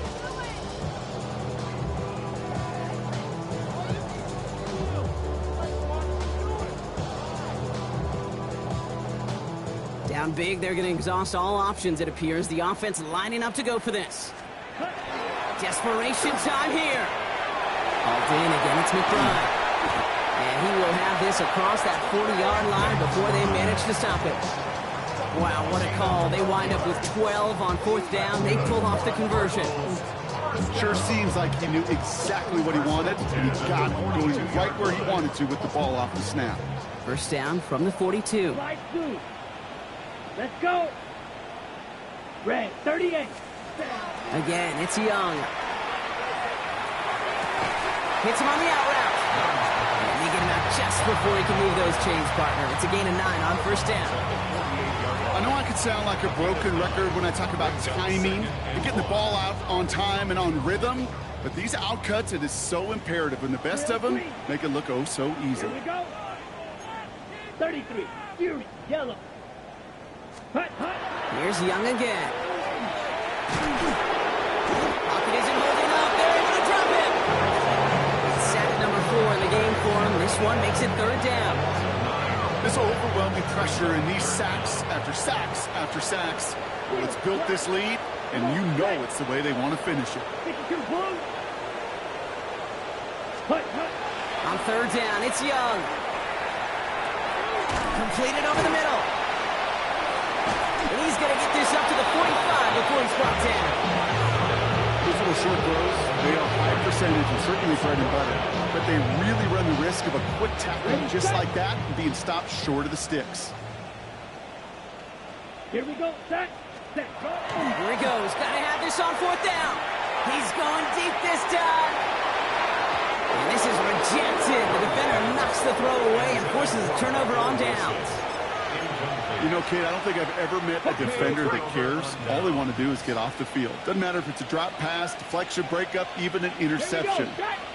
Down big, they're going to exhaust all options, it appears. The offense lining up to go for this. Desperation time here. Hauled in again, it's McBride. And he will have this across that 40-yard line before they manage to stop it. Wow, what a call. They wind up with 12 on 4th down. They pull off the conversion. Sure seems like he knew exactly what he wanted, and he got it, going right where he wanted to with the ball off the snap. 1st down from the 42. Slide 2. Let's go. Red, 38. Again, it's Young. Hits him on the out route. And they get him out just before he can move those chains, partner. It's a gain of 9 on 1st down. I know I could sound like a broken record when I talk about timing and getting the ball out on time and on rhythm, but these outcuts, it is so imperative, and the best of them make it look oh so easy. Here we go. 33. Fury, yellow. Hut, hut. Here's Young again. Pocket isn't holding up. They're able to drop him. Sack number 4 in the game for him. This one makes it 3rd down. This overwhelming pressure and these sacks after sacks after sacks, well, it's built this lead, and you know it's the way they want to finish it. Hut, hut. On 3rd down, it's Young. Completed over the middle. And he's going to get this up to the 45 before he's brought down. Those little short throws, they are high percentage and certainly bread and butter, but they really run the risk of a quick tackle just like that and being stopped short of the sticks. Here we go. Set, go. Here he goes. Got to have this on 4th down. He's going deep this time. And this is rejected. The defender knocks the throw away and forces a turnover on downs. You know, Kate, I don't think I've ever met a defender that cares. All they want to do is get off the field. Doesn't matter if it's a drop pass, deflection, breakup, even an interception.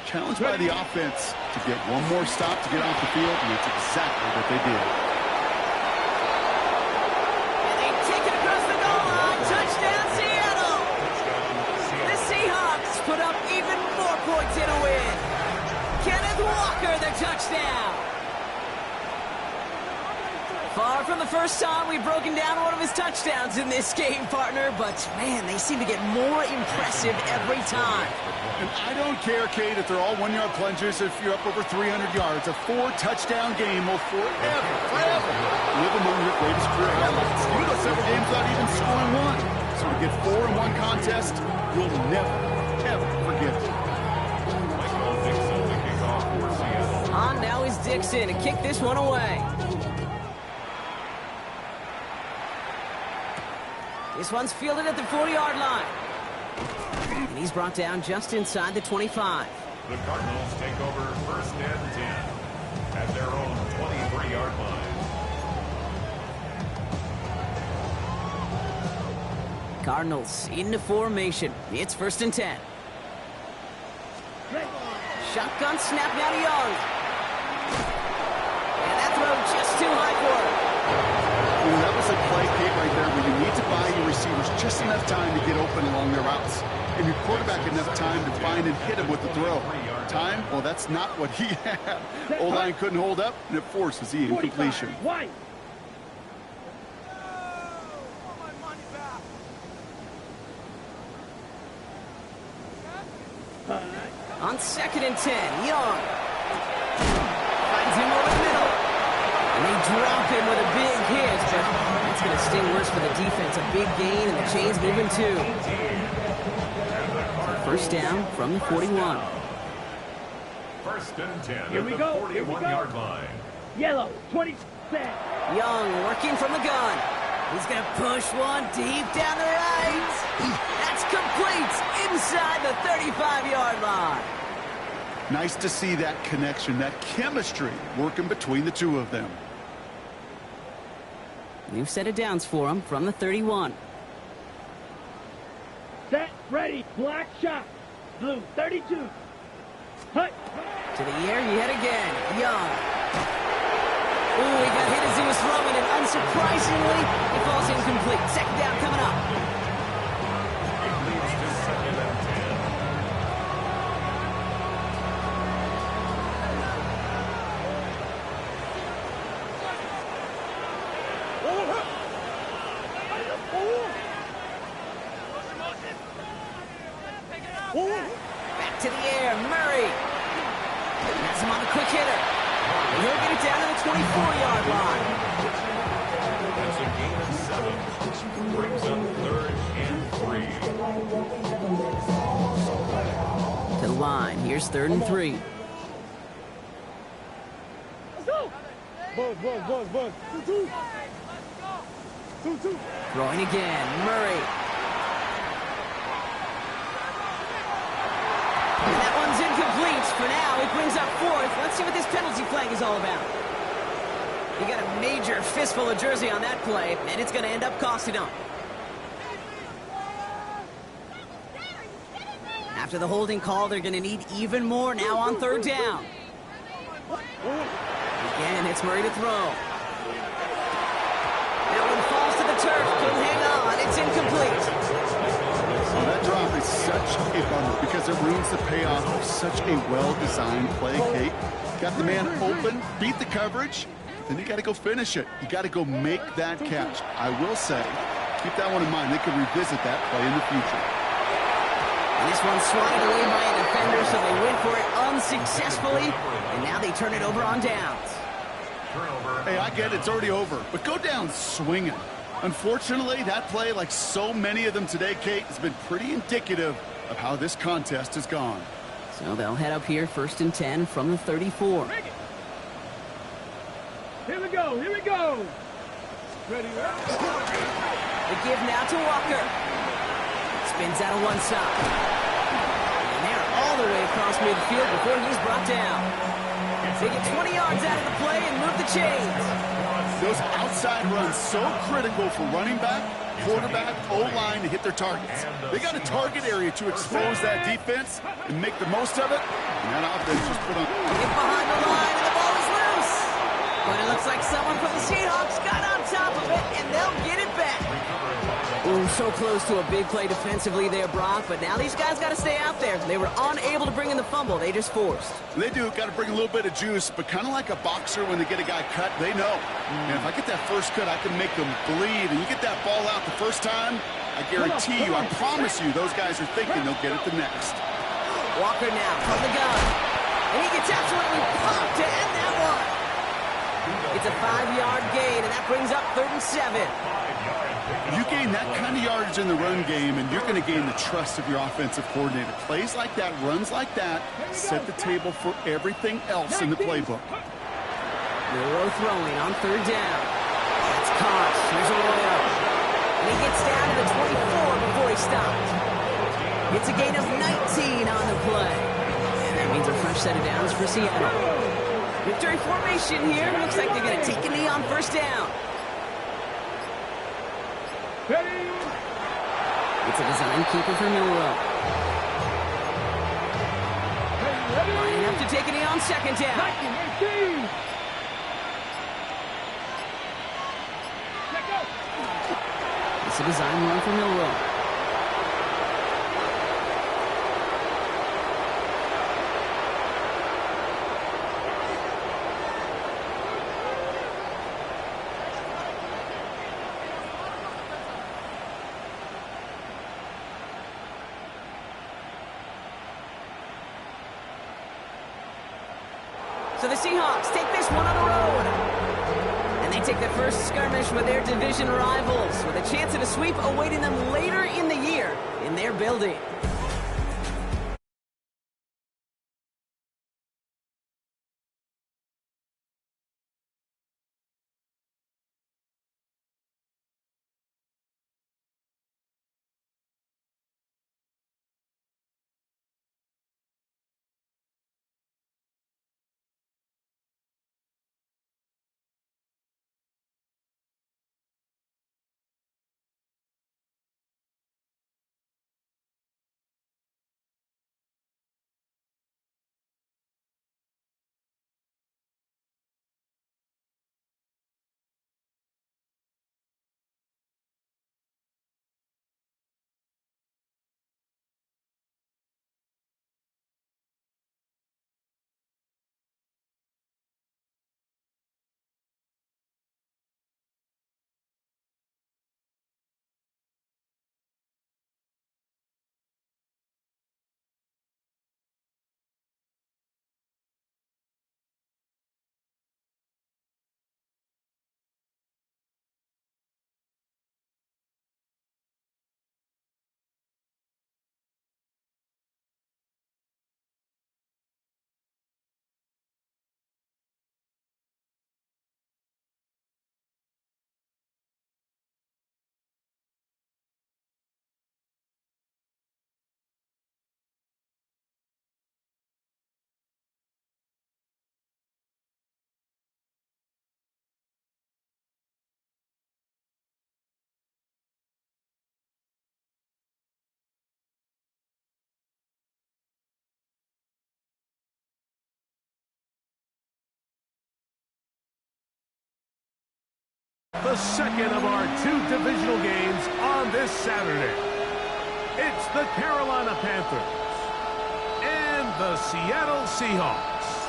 Challenged by the offense to get one more stop to get off the field, and that's exactly what they did. And they take it across the goal line. Touchdown, Seattle. The Seahawks put up even more points in a win. Kenneth Walker, the touchdown. Far from the first time we've broken down one of his touchdowns in this game, partner, but, man, they seem to get more impressive every time. And I don't care, Kate, if they're all 1-yard plunges, if you're up over 300 yards. A 4-touchdown game will forever live among your greatest career highlights. You go several games without even scoring one. So to get 4 in one contest, you'll never, ever forget it. On now is Dixon to kick this one away. This one's fielded at the 40-yard line. And he's brought down just inside the 25. The Cardinals take over 1st and 10 at their own 23-yard line. Cardinals into formation. It's 1st and 10. Shotgun snap now to Young. And that throw just too high for him. Well, that was a play, Kate, right there where you need to buy your receivers just enough time to get open along their routes. And your quarterback enough time to find and hit him with the throw. Time? Well, that's not what he had. O-line couldn't hold up, and it forces the incompletion. White. On 2nd and 10, Young finds him over the middle. And they drop him with a big hit, but that's going to sting worse for the defense. A big gain, and the chains moving too. 1st down from the 41. 1st and 10 Here we go. 41-yard line. Yellow, 20 set. Young working from the gun. He's going to push one deep down the right. That's complete inside the 35-yard line. Nice to see that connection, that chemistry working between the two of them. New set of downs for him from the 31. Set, ready, black shot. Blue, 32. Hut. To the air, yet again. Young. Ooh, he got hit as he was throwing, and unsurprisingly, it falls incomplete. Second down coming up. It leads to 2nd and 10. Back to the air, Murray. Has him on a quick hitter. And he'll get it down to the 24-yard line. That's a gain of 7. Brings up 3rd and 3. To the line. Here's 3rd and 3. Let's go. Buzz. 2-2. Throwing again, Murray. And that one's incomplete. For now, it brings up 4th. Let's see what this penalty flag is all about. He got a major fistful of jersey on that play, and it's going to end up costing him. After the holding call, they're going to need even more now on 3rd down. Again, it's Murray to throw. That one falls to the turf. Couldn't hang on. It's incomplete. Oh, that drop is such a bummer because it ruins the payoff of such a well-designed play, Kate. Got the man open, beat the coverage, then you got to go finish it. You got to go make that catch. I will say, keep that one in mind. They can revisit that play in the future. And this one's swatted away by a defender, so they went for it unsuccessfully, and now they turn it over on downs. Hey, I get it. It's already over, but go down swinging. Unfortunately, that play, like so many of them today, Kate, has been pretty indicative of how this contest has gone. So they'll head up here, 1st and 10 from the 34. Here we go. Ready, The give now to Walker. Spins out of one side. And they're all the way across midfield before he's brought down. They get 20 yards out of the play and move the chains. Those outside runs so critical for running back, quarterback, O-line to hit their targets. They got a target area to expose that defense and make the most of it. And that offense just put on. Get behind the line and the ball is loose. But it looks like someone from the Seahawks got on top of it and they'll get it back. Ooh, so close to a big play defensively there, Brock, but now these guys got to stay out there. They were unable to bring in the fumble. They just forced. They do. Got to bring a little bit of juice, but kind of like a boxer when they get a guy cut, they know. And if I get that first cut, I can make them bleed. And you get that ball out the first time, I guarantee you, I promise you, those guys are thinking they'll get it the next. Walker now from the gun. And he gets absolutely pumped to end that one. It's a 5-yard gain, and that brings up 3rd and 7. You gain that kind of yardage in the run game, and you're going to gain the trust of your offensive coordinator. Plays like that, runs like that, set the table for everything else in the playbook. Milroe throwing on 3rd down. That's caught. Here's Arroyo. And he gets down to the 24 before he stopped. It's a gain of 19 on the play. And that means a fresh set of downs for Seattle. Victory formation here. Looks like they're going to take a knee on 1st down. It's a design keeper for Milroe. Lining up to take a knee on 2nd down. It's a design run for Milroe. So the Seahawks take this one on the road. And they take the first skirmish with their division rivals, with a chance at a sweep awaiting them later in the year in their building. The second of our 2 divisional games on this Saturday. It's the Carolina Panthers and the Seattle Seahawks.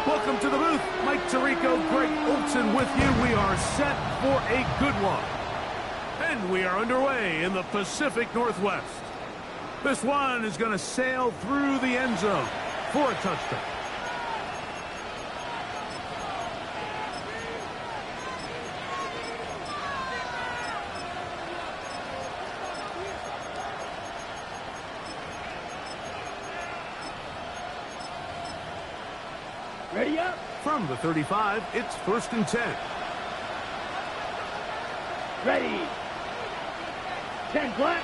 Welcome to the booth. Mike Tirico, Greg Olson with you. We are set for a good one. And we are underway in the Pacific Northwest. This one is going to sail through the end zone for a touchdown. Ready up. From the 35, it's 1st and 10. Ready. 10 black.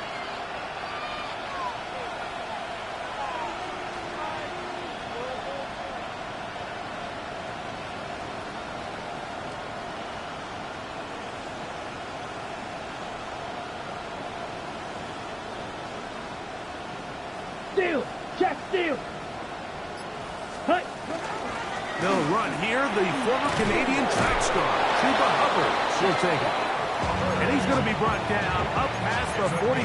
Steal. Check steal. Hut. They'll run here. The former Canadian track star, Chuba Hubbard, will take it. And he's going to be brought down up past the 45.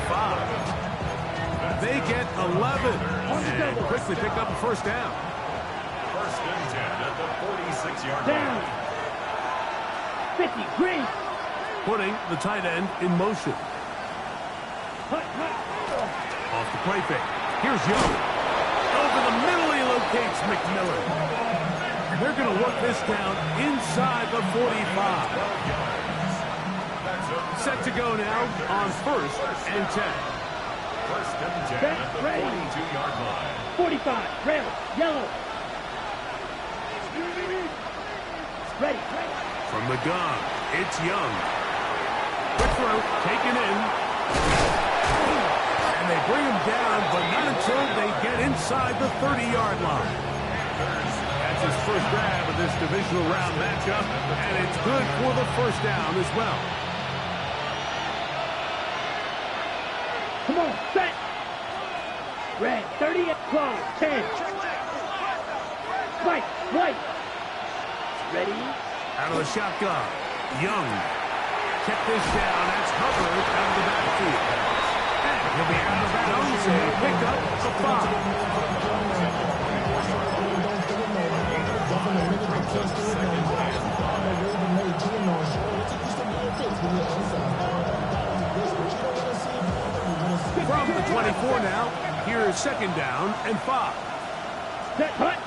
They get 11 and quickly pick up a 1st down. 1st and 10 at the 46-yard Down. line. 50. Green. Putting the tight end in motion. Hut. Off the play fake. Here's Young. Over the middle, he locates McMillan. And they're going to work this down inside the 45. Set to go now on 1st and 10. 1st and 10 at the 42-yard line. 45. Rail. Yellow. Ready. From the gun, it's Young. Quick throw, taken in. And they bring him down, but not until they get inside the 30-yard line. That's his first grab of this divisional round matchup, and it's good for the 1st down as well. Come on. Set. Red. 30. Close. 10. White. White. Ready. Out of the shotgun, Young. Check this down. That's Hubbard out of the backfield. And he'll be out of bounds and pick up the 5. From the 24 now, here is 2nd down and 5. Set. Hut.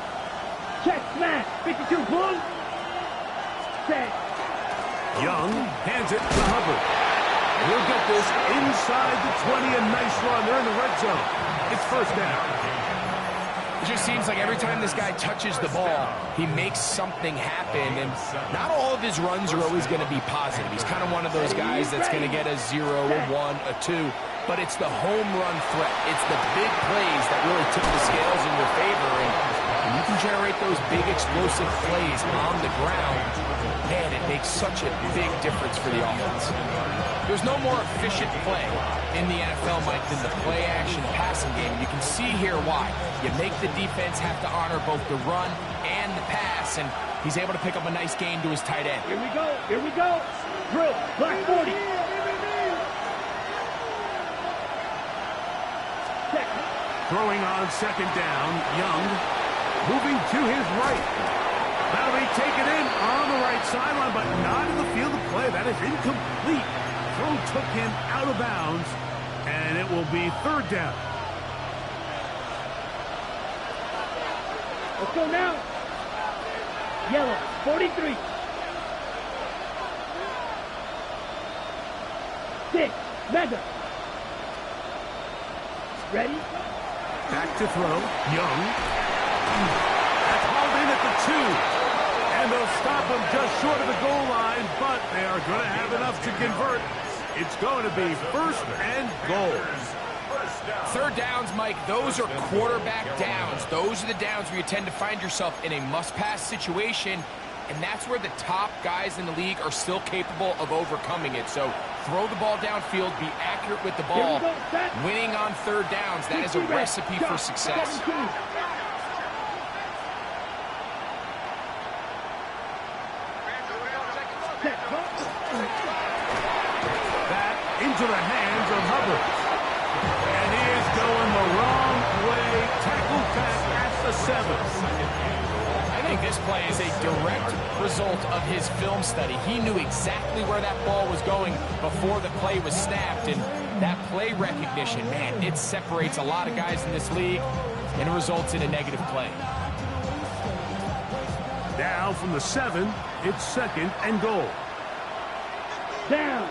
Check. Smash. 52. Blue. Set. Young hands it to Hubbard. He'll get this inside the 20, a nice run. They're in the red zone. It's 1st down. It just seems like every time this guy touches the ball, he makes something happen. And not all of his runs are always going to be positive. He's kind of one of those guys that's going to get a 0, a 1, a 2. But it's the home run threat. It's the big plays that really tip the scales in your favor. And when you can generate those big explosive plays on the ground, man, it makes such a big difference for the offense. There's no more efficient play in the NFL, Mike, than the play-action passing game. You can see here why. You make the defense have to honor both the run and the pass, and he's able to pick up a nice gain to his tight end. Here we go. Here we go. Drill. Black 40. Second. Throwing on 2nd down, Young. Moving to his right. That'll be taken in on the right sideline, but not in the field of play. That is incomplete. Throw took him out of bounds, and it will be 3rd down. Let's go now. Yellow. 43. 6. Mega. Ready. Back to throw. Young. That's hauled in at the 2. And they'll stop him just short of the goal line, but they are going to have enough to convert. It's going to be 1st and goal. 3rd downs, Mike, those are quarterback downs. Those are the downs where you tend to find yourself in a must-pass situation, and that's where the top guys in the league are still capable of overcoming it. So throw the ball downfield, be accurate with the ball. Winning on 3rd downs, that is a recipe for success. 17. Set. into the hands of Hubbard. And he is going the wrong way. Tackle back at the 7. I think this play is a direct result of his film study. He knew exactly where that ball was going before the play was snapped, and that play recognition, man, it separates a lot of guys in this league and results in a negative play. Now from the 7, it's 2nd and goal. Down.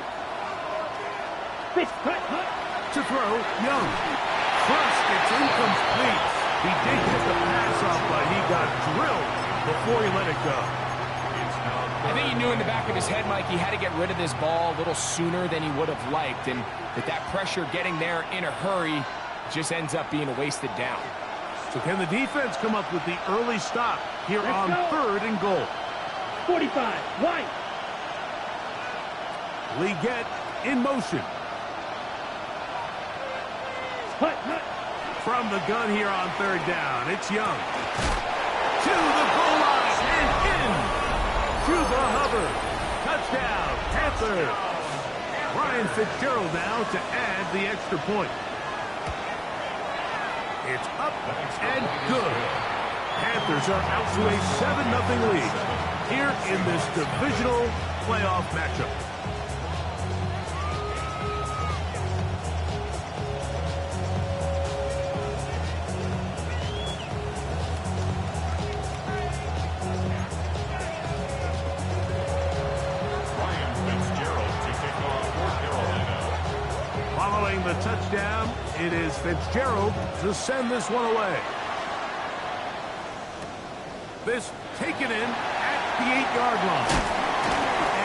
Pitch, cut. To throw, Young. Thrust, it's incomplete. He did get the pass off, but he got drilled before he let it go. I think he knew in the back of his head, Mike, he had to get rid of this ball a little sooner than he would have liked. And with that pressure getting there in a hurry, it just ends up being a wasted down. So can the defense come up with the early stop here on 3rd and goal? 45, White. Leggett in motion. Hut. From the gun here on 3rd down, it's Young. To the goal line and in. Chuba Hubbard. Touchdown, Panthers. Ryan Fitzgerald now to add the extra point. It's up and good. Panthers are out to a 7-0 lead here in this divisional playoff matchup. Following the touchdown, it is Fitzgerald to send this one away. This taken in at the 8-yard line.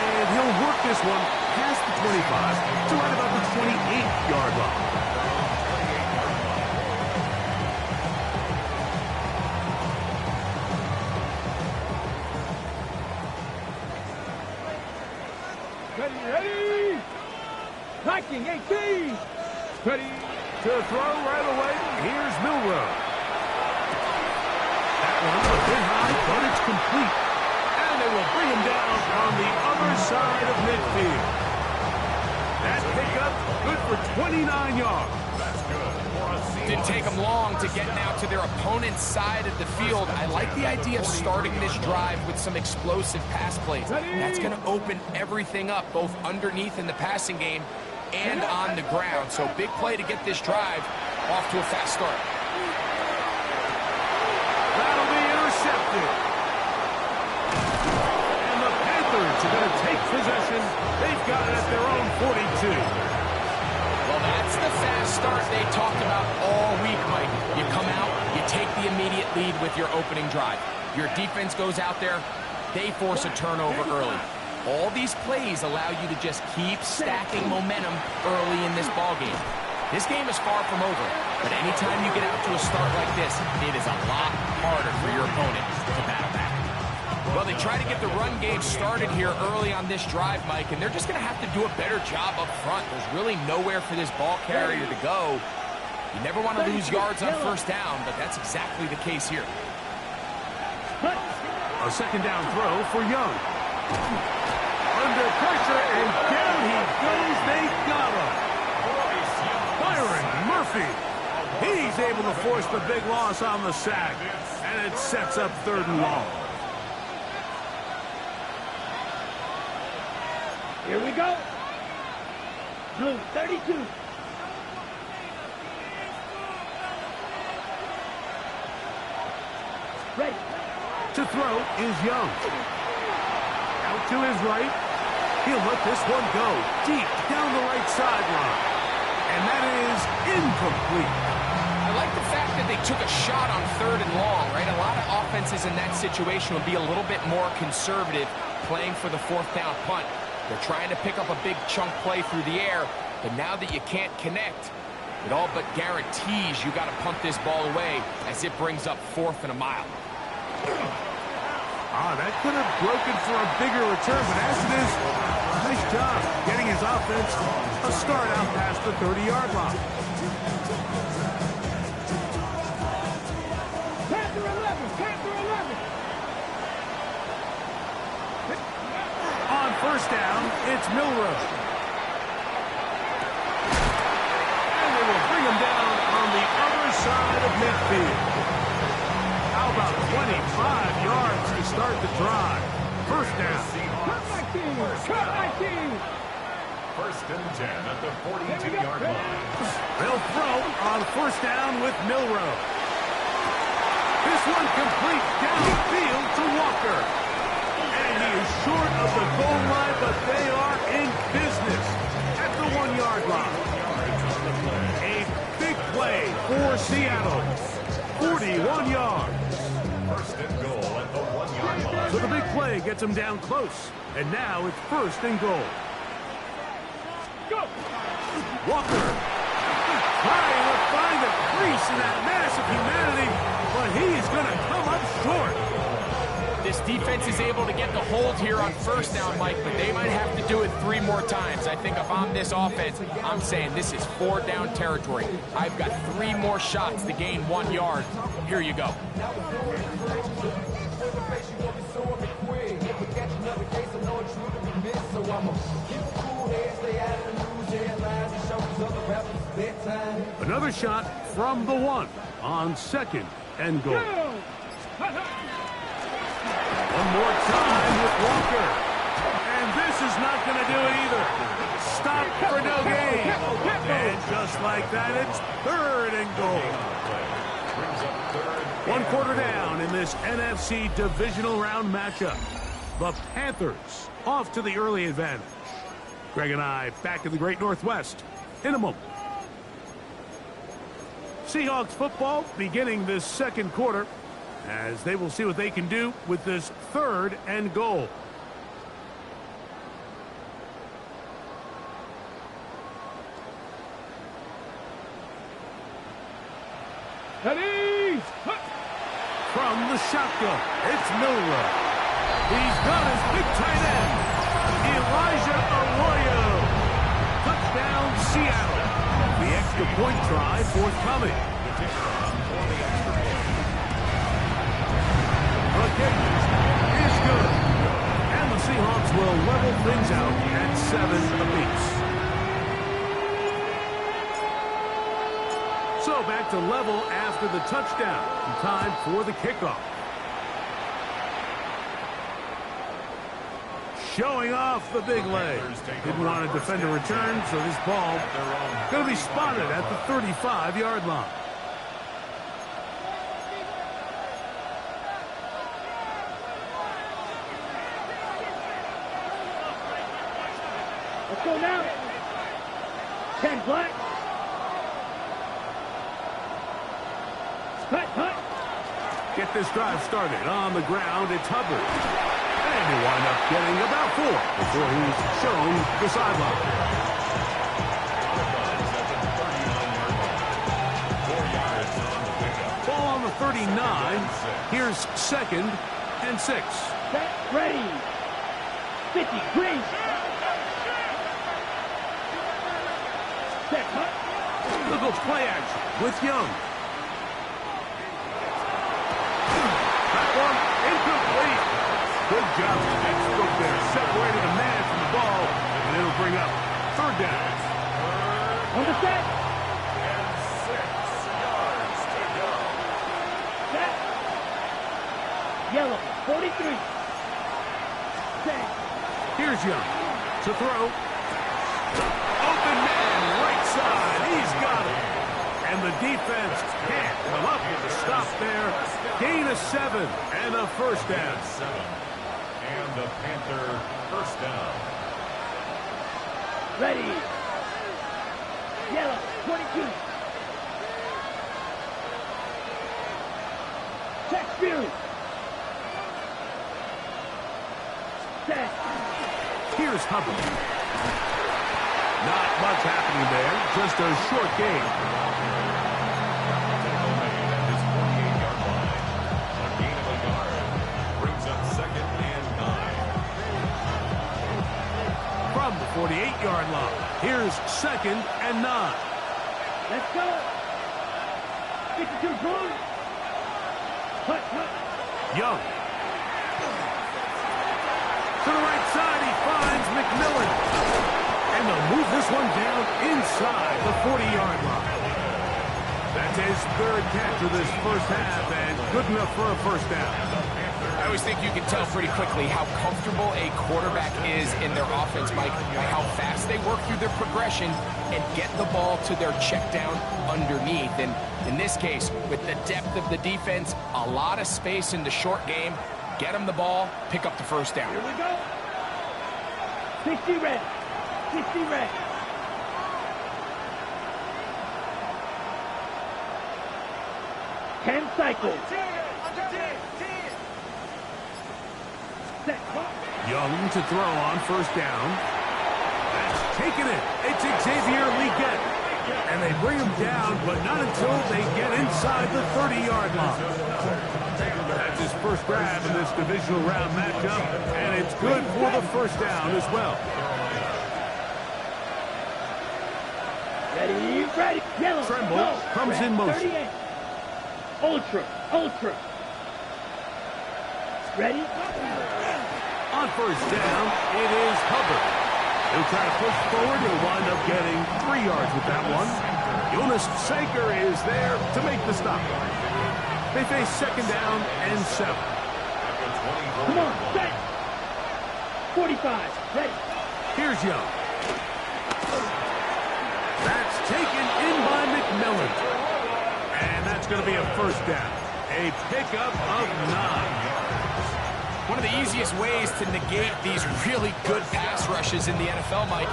And he'll work this one past the 25 to right about the 28-yard line. Ready. Viking 18. Ready. To throw right away, here's Milroe. That one a bit high, but it's complete. And they will bring him down on the other side of midfield. That pickup, good for 29 yards. That's good for a season. Didn't take them long to get now to their opponent's side of the field. I like the idea of starting this drive with some explosive pass plays. That's going to open everything up, both underneath in the passing game and on the ground. So big play to get this drive off to a fast start. That'll be intercepted. And the Panthers are going to take possession. They've got it at their own 42. Well, that's the fast start they talked about all week, Mike. You come out, you take the immediate lead with your opening drive. Your defense goes out there, they force a turnover early. All these plays allow you to just keep stacking momentum early in this ball game. This game is far from over, but anytime you get out to a start like this, it is a lot harder for your opponent to battle back. Well, they try to get the run game started here early on this drive, Mike, and they're just going to have to do a better job up front. There's really nowhere for this ball carrier to go. You never want to lose yards on first down, but that's exactly the case here. A second down throw for Young. Under pressure, and down he goes. They got him. Byron Murphy. He's able to force the big loss on the sack, and it sets up 3rd and long. Here we go. Blue 32. Ready. To throw is Young. Out to his right. He'll let this one go deep down the right sideline. And that is incomplete. I like the fact that they took a shot on 3rd and long, right? A lot of offenses in that situation will be a little bit more conservative playing for the 4th down punt. They're trying to pick up a big chunk play through the air, but now that you can't connect, it all but guarantees you got to punt this ball away as it brings up 4th and a mile. That could have broken for a bigger return, but as it is, nice job getting his offense a start out past the 30-yard line. Panther 11. Panther 11. On first down, it's Milroe. side of midfield. How about 25 yards to start the drive? First down. Cut my team! Cut my team! First and 10 at the 42-yard line. They'll throw on first down with Milroe. This one complete downfield to Walker. And he is short of the goal line, but they are in business at the 1-yard line. A big play for Seattle. 41 yards. First and goal at the 1-yard line. So the big play gets him down close. And now it's first and goal. Go! Walker trying to find a crease in that mass of humanity, but he is going to come up short. This defense is able to get the hold here on first down, Mike, but they might have to do it 3 more times. I think if I'm this offense, I'm saying this is 4-down territory. I've got 3 more shots to gain 1 yard. Here you go. Another shot from the 1 on second and goal. One more time with Walker. And this is not going to do it either. Stop for no gain. And just like that, it's third and goal. 1 quarter down in this NFC divisional round matchup. The Panthers off to the early advantage. Greg and I back in the Great Northwest in a moment. Seahawks football beginning this second quarter as they will see what they can do with this third and goal. Ready! From the shotgun, it's Milroe. He's got his big tight end, Elijah Arroyo. Touchdown, Seattle. The extra point try forthcoming. The kick is good. And the Seahawks will level things out at 7 apiece. So back to level after the touchdown. Time for the kickoff. Showing off the big leg. Didn't want to defend a return, so this ball going to be spotted at the 35-yard line. Let's go now. 10 black. Cut. Get this drive started on the ground. It's Hubbard. And he wind up getting about 4 before he's shown the sideline. Ball on the 39. Here's second and 6. Set, ready. 50, green. Set, cut. Little play action with Young. That one incomplete. Good job with that stroke there. Separated a man from the ball, and it'll bring up third down. On the set. And 6 yards to go. Set. Yellow, 43. Set. Here's Young to throw. Open man, right side. He's got it. And the defense can't come up with a stop there. Gain of 7 and a first down. 7. And the Panther first down. Ready. Yellow, 22. Check Fury. Set. Here's Hubbard. Not much happening there. Just a short gain. His 48-yard line. A gain of a yard. Brings up second and 9. From the 48-yard line, here's second and 9. Let's go. 52 drawn. Cut. Young. To the right side, he finds McMillan. And they'll move this one down inside the 40-yard line. That's his third catch of this first half, and good enough for a first down. I always think you can tell pretty quickly how comfortable a quarterback is in their offense, Mike, by how fast they work through their progression and get the ball to their check down underneath. And in this case, with the depth of the defense, a lot of space in the short game, get them the ball, pick up the first down. Here we go. 60 ready. 60 ready. Ten cycles. Young to throw on first down. That's taken it. It's Xavier Legette. And they bring him down, but not until they get inside the 30-yard line. That's his first grab in this divisional round matchup, and it's good for the first down as well. Ready, ready. Yellow. Tremble go. comes Red, in motion. 38. Ultra, ultra. Ready? On first down, it is Hubbard. He'll try to push forward. He'll wind up getting 3 yards with that one. Jonas Saker is there to make the stop. They face second down and 7. Come on, set. 45, ready. Here's Young. That's taken in by McMillan. And that's going to be a first down. A pickup of 9. One of the easiest ways to negate these really good pass rushes in the NFL, Mike,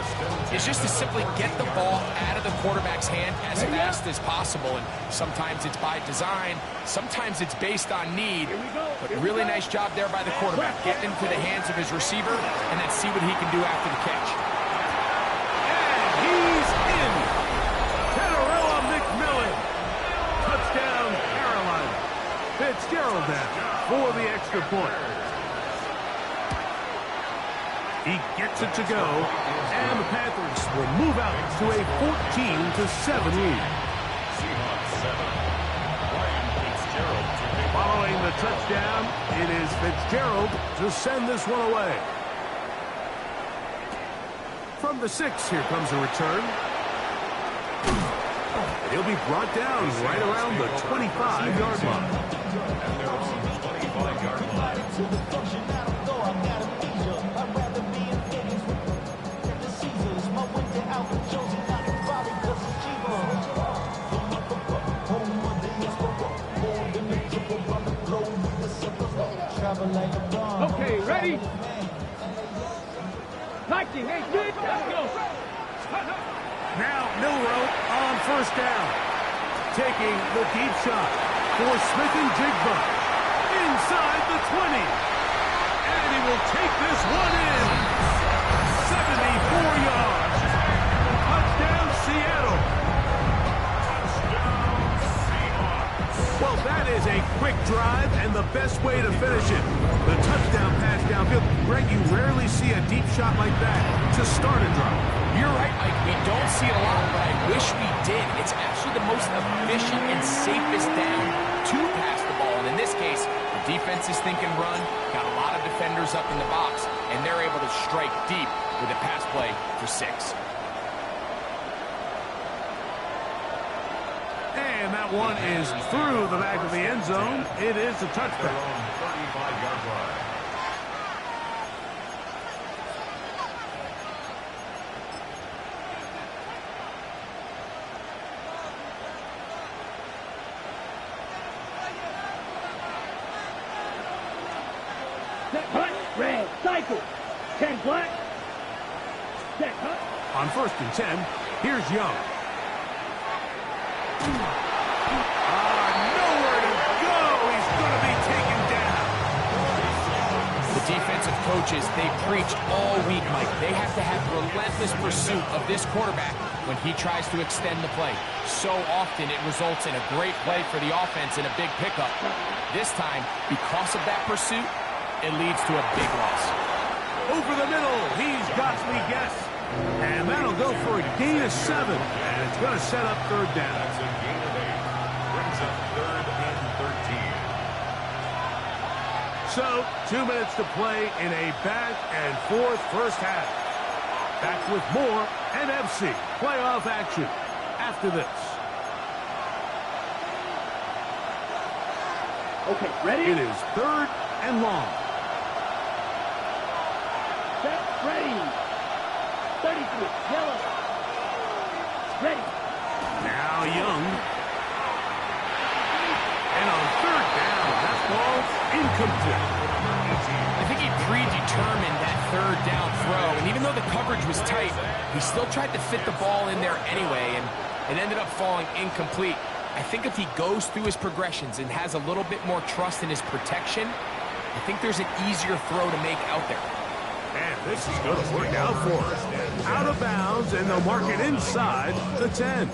is just to simply get the ball out of the quarterback's hand as fast as possible. And sometimes it's by design, sometimes it's based on need. But really nice job there by the quarterback, getting into the hands of his receiver and then see what he can do after the catch. And he's in. Tenerella McMillan. Touchdown, Carolina. Fitzgerald now for the extra point. He gets it to go, and the Panthers will move out to a 14-7 lead. Following the touchdown, it is Fitzgerald to send this one away. From the 6, here comes a return. He'll be brought down right around the 25-yard line. Okay, ready? Lighting, hey, good, let's go. Now Milroe on first down. Taking the deep shot for Smith and Jigba. Inside the 20. And he will take this one in. 74 yards. Touchdown, Seattle. Well, that is a quick drive and the best way to finish it. The touchdown pass downfield. Greg, you rarely see a deep shot like that to start a drive. You're right, Mike. We don't see it a lot, but I wish we did. It's actually the most efficient and safest down to pass the ball. And in this case, the defense is thinking run, got a lot of defenders up in the box, and they're able to strike deep with a pass play for 6. And that one is through the back of the end zone. It is a touchback. 35-yard line. Set cut, red, cycle. 10 black. Set cut. On first and 10, here's Young. Nowhere to go. He's going to be taken down. The defensive coaches, they preach all week, Mike. They have to have relentless pursuit of this quarterback when he tries to extend the play. So often it results in a great play for the offense and a big pickup. This time, because of that pursuit, it leads to a big loss. Over the middle, he's got Legette. And that'll go for a gain of 7. And it's going to set up third down. That's a gain of 8. Brings up 3rd and 13. So, 2 minutes to play in a back-and-forth first half. Back with more NFC playoff action after this. Okay, ready? It is 3rd and long. Set, ready. 33, yellow. Ready. Now Young. And on 3rd down, that ball's incomplete. I think he predetermined that 3rd down throw, and even though the coverage was tight, he still tried to fit the ball in there anyway, and it ended up falling incomplete. I think if he goes through his progressions and has a little bit more trust in his protection, I think there's an easier throw to make out there. And this is going to work out for us. Out of bounds, and they'll mark it inside the 10.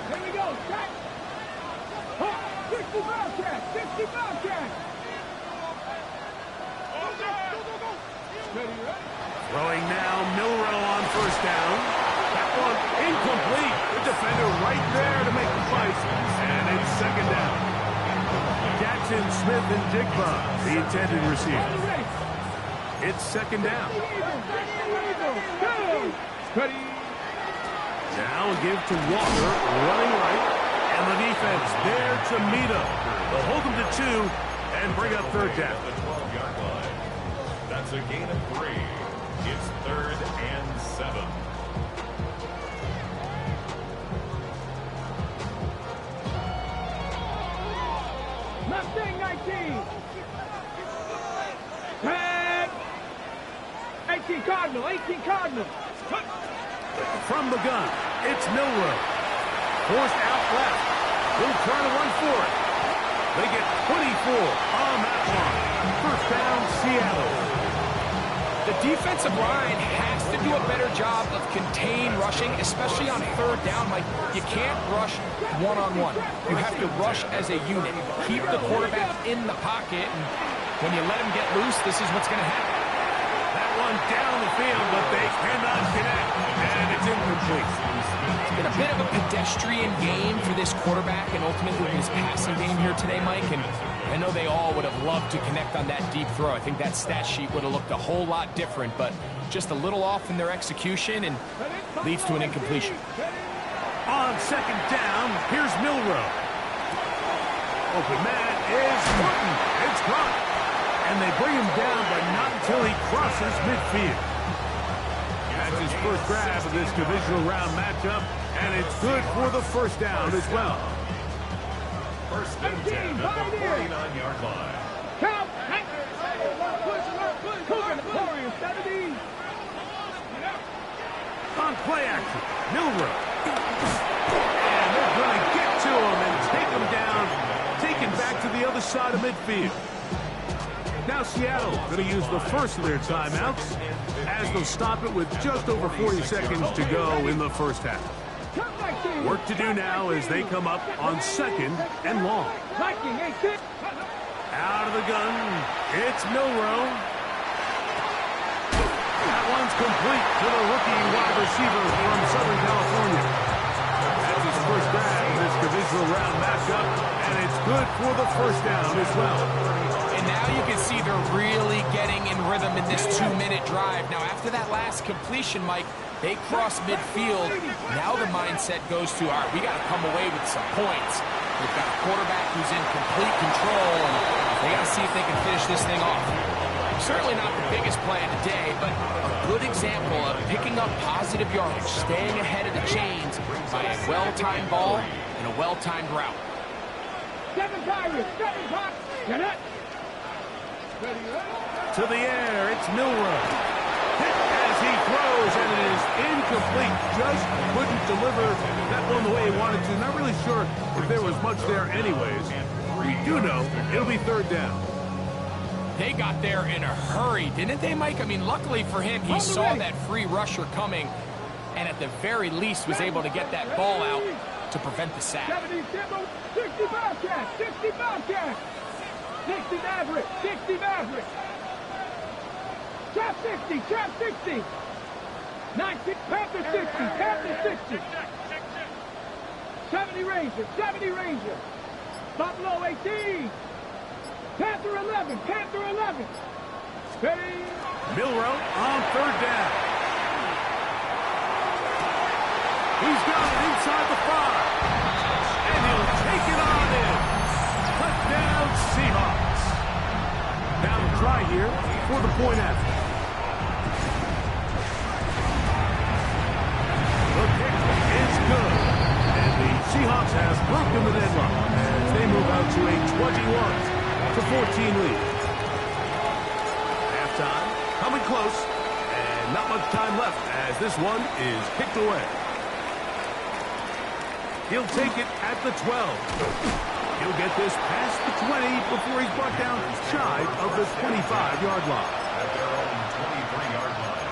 Here we go, set. 60 Bobcat, 60 Bobcat. Throwing now, Milroe on 1st down. That one incomplete. The defender right there to make the fight. And it's 2nd down. Jackson, Smith, and Jigba, the intended receiver. It's 2nd down. Now a give to Walker, running right. And the defense there to meet him. They'll hold him to 2 and bring up 3rd down. The 12-yard line. That's a gain of 3. It's 3rd and 7. Mustang 19. Tag. 18 Cardinal, 18 Cardinal. From the gun, it's Milroe. Forced out left. He'll try to run for it. They get 24 on that one. 1st down, Seattle. The defensive line has to do a better job of contain rushing, especially on 3rd down. Like, you can't rush one-on-one. You have to rush as a unit. Keep the quarterback in the pocket, and when you let him get loose, this is what's going to happen. That one down the field, but they cannot connect, and it's incomplete. It's been a bit of a pedestrian game for this quarterback and ultimately his passing game here today, Mike, and I know they all would have loved to connect on that deep throw. I think that stat sheet would have looked a whole lot different, but just a little off in their execution and leads to an incompletion. On 2nd down, here's Milroe. Open man is Morton. It's caught. And they bring him down, but not until he crosses midfield. That's his first grab of this divisional round matchup, and it's good for the 1st down as well. 1st and 10 at the 49-yard line. Count. Warriors 70. On play action, Milroe. And they're going to get to him and take him down, taken back to the other side of midfield. Now Seattle going to use the first of their timeouts as they'll stop it with just over 40 seconds to go in the 1st half. Work to do now as they come up on 2nd and long. Out of the gun, it's Milroe. That one's complete to the rookie wide receiver from Southern California. That's his first grab in this divisional round matchup, and it's good for the 1st down as well. And now you can see they're really getting in rhythm in this 2-minute drive. Now, after that last completion, Mike, they cross midfield. Now the mindset goes to, all right, we got to come away with some points. We've got a quarterback who's in complete control, and they got to see if they can finish this thing off. Certainly not the biggest play of the day, but a good example of picking up positive yardage, staying ahead of the chains by a well-timed ball and a well-timed route. 7 Pirates, 7 Pirates. Get it. To the air, it's Milroe. Hit as he throws, and it is incomplete. Just couldn't deliver that one the way he wanted to. Not really sure if there was much there anyways. We do know it'll be 3rd down. They got there in a hurry, didn't they, Mike? I mean, luckily for him, he saw that free rusher coming and at the very least was able to get that ball out to prevent the sack. 70 Bobcat, 60 Bobcat. 60 Maverick, 60 Maverick. Trap 60, trap 60. 19, Panther 60, Panther 60. 70 Ranger, 70 Ranger. Buffalo 18. Panther 11, Panther 11. Steady. Milroe on third down. He's got it inside the 5. And he'll take it on in. Touchdown Seahawks. Now to try here for the point after. The kick is good. And the Seahawks have broken the deadlock as they move out to a 21-14 lead. Halftime coming close, and not much time left as this one is kicked away. He'll take it at the 12. He'll get this past the 20 before he's brought down shy of the 25-yard line. At their own 23-yard line.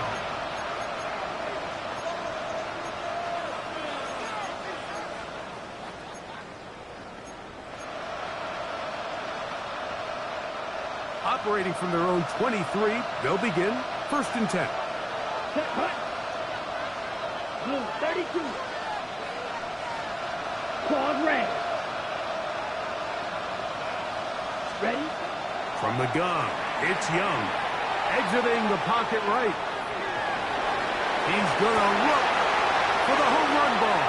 Operating from their own 23, they'll begin 1st and 10. Set, hut. Blue 32. Claude red. Ready? From the gun, it's Young. Exiting the pocket right. He's going to look for the home run ball.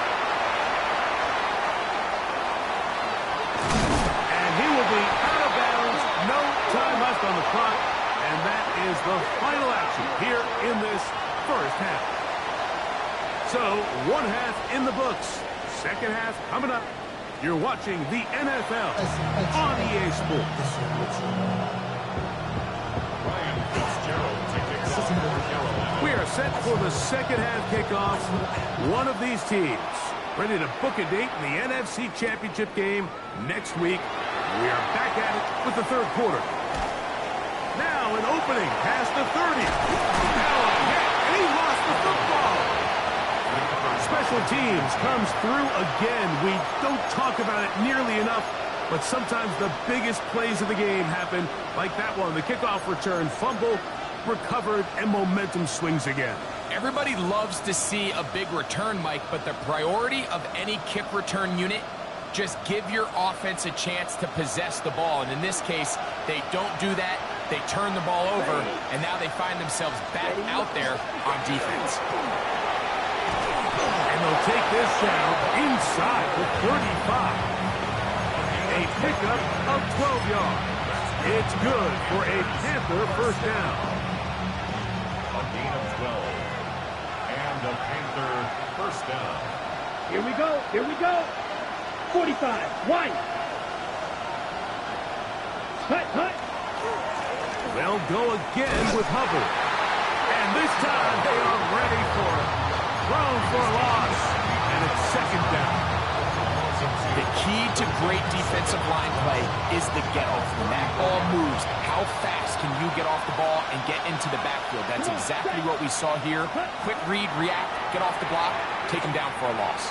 And he will be out of bounds. No time left on the clock. And that is the final action here in this first half. So, one half in the books. Second half coming up. You're watching the NFL on EA Sports. Ryan Fitzgerald to kick off for Carolina. We are set for the second half kickoff. One of these teams ready to book a date in the NFC Championship game next week. We are back at it with the third quarter. Now an opening past the 30. Now a hit, and he lost the football. Special teams comes through again. We don't talk about it nearly enough, but sometimes the biggest plays of the game happen like that one. The kickoff return, fumble, recovered, and momentum swings again. Everybody loves to see a big return, Mike, but the priority of any kick return unit, just give your offense a chance to possess the ball. And in this case, they don't do that. They turn the ball over, and now they find themselves back out there on defense. And they'll take this down inside the 35. A pickup of 12 yards. It's good for a Panther first down. A gain of 12. And a Panther first down. Here we go. Here we go. 45. White. Hut, hut. They'll go again with Hubbard. And this time they are ready for it. Thrown for a loss. And it's second down. The key to great defensive line play is the get-off. When that ball moves, how fast can you get off the ball and get into the backfield? That's exactly what we saw here. Quick read, react, get off the block, take him down for a loss.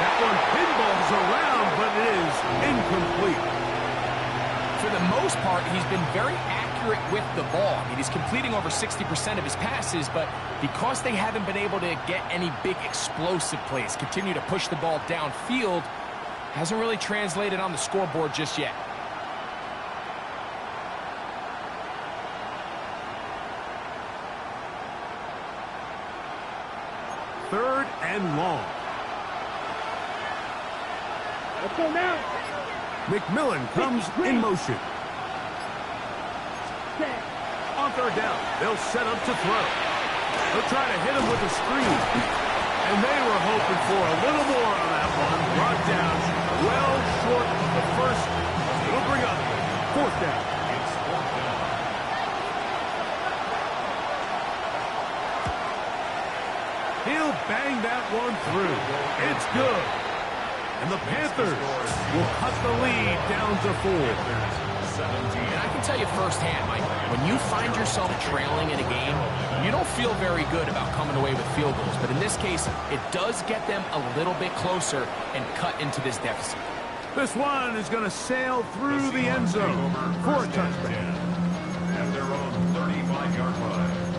That one pinballs around, but it is incomplete. For the most part, he's been very accurate with the ball. I mean, he's completing over 60% of his passes, but because they haven't been able to get any big explosive plays, continue to push the ball downfield, hasn't really translated on the scoreboard just yet. Third and long. Let's go now. McMillan comes in motion. Set. On third down, they'll set up to throw. They'll try to hit him with a screen. And they were hoping for a little more on that one. Brought down well short of the first. It'll bring up fourth down. It's fourth down. He'll bang that one through. It's good. And the Panthers will cut the lead down to 4. And I can tell you firsthand, Mike, when you find yourself trailing in a game, you don't feel very good about coming away with field goals. But in this case, it does get them a little bit closer and cut into this deficit. This one is going to sail through the end zone for a touchdown. At their own 35-yard line.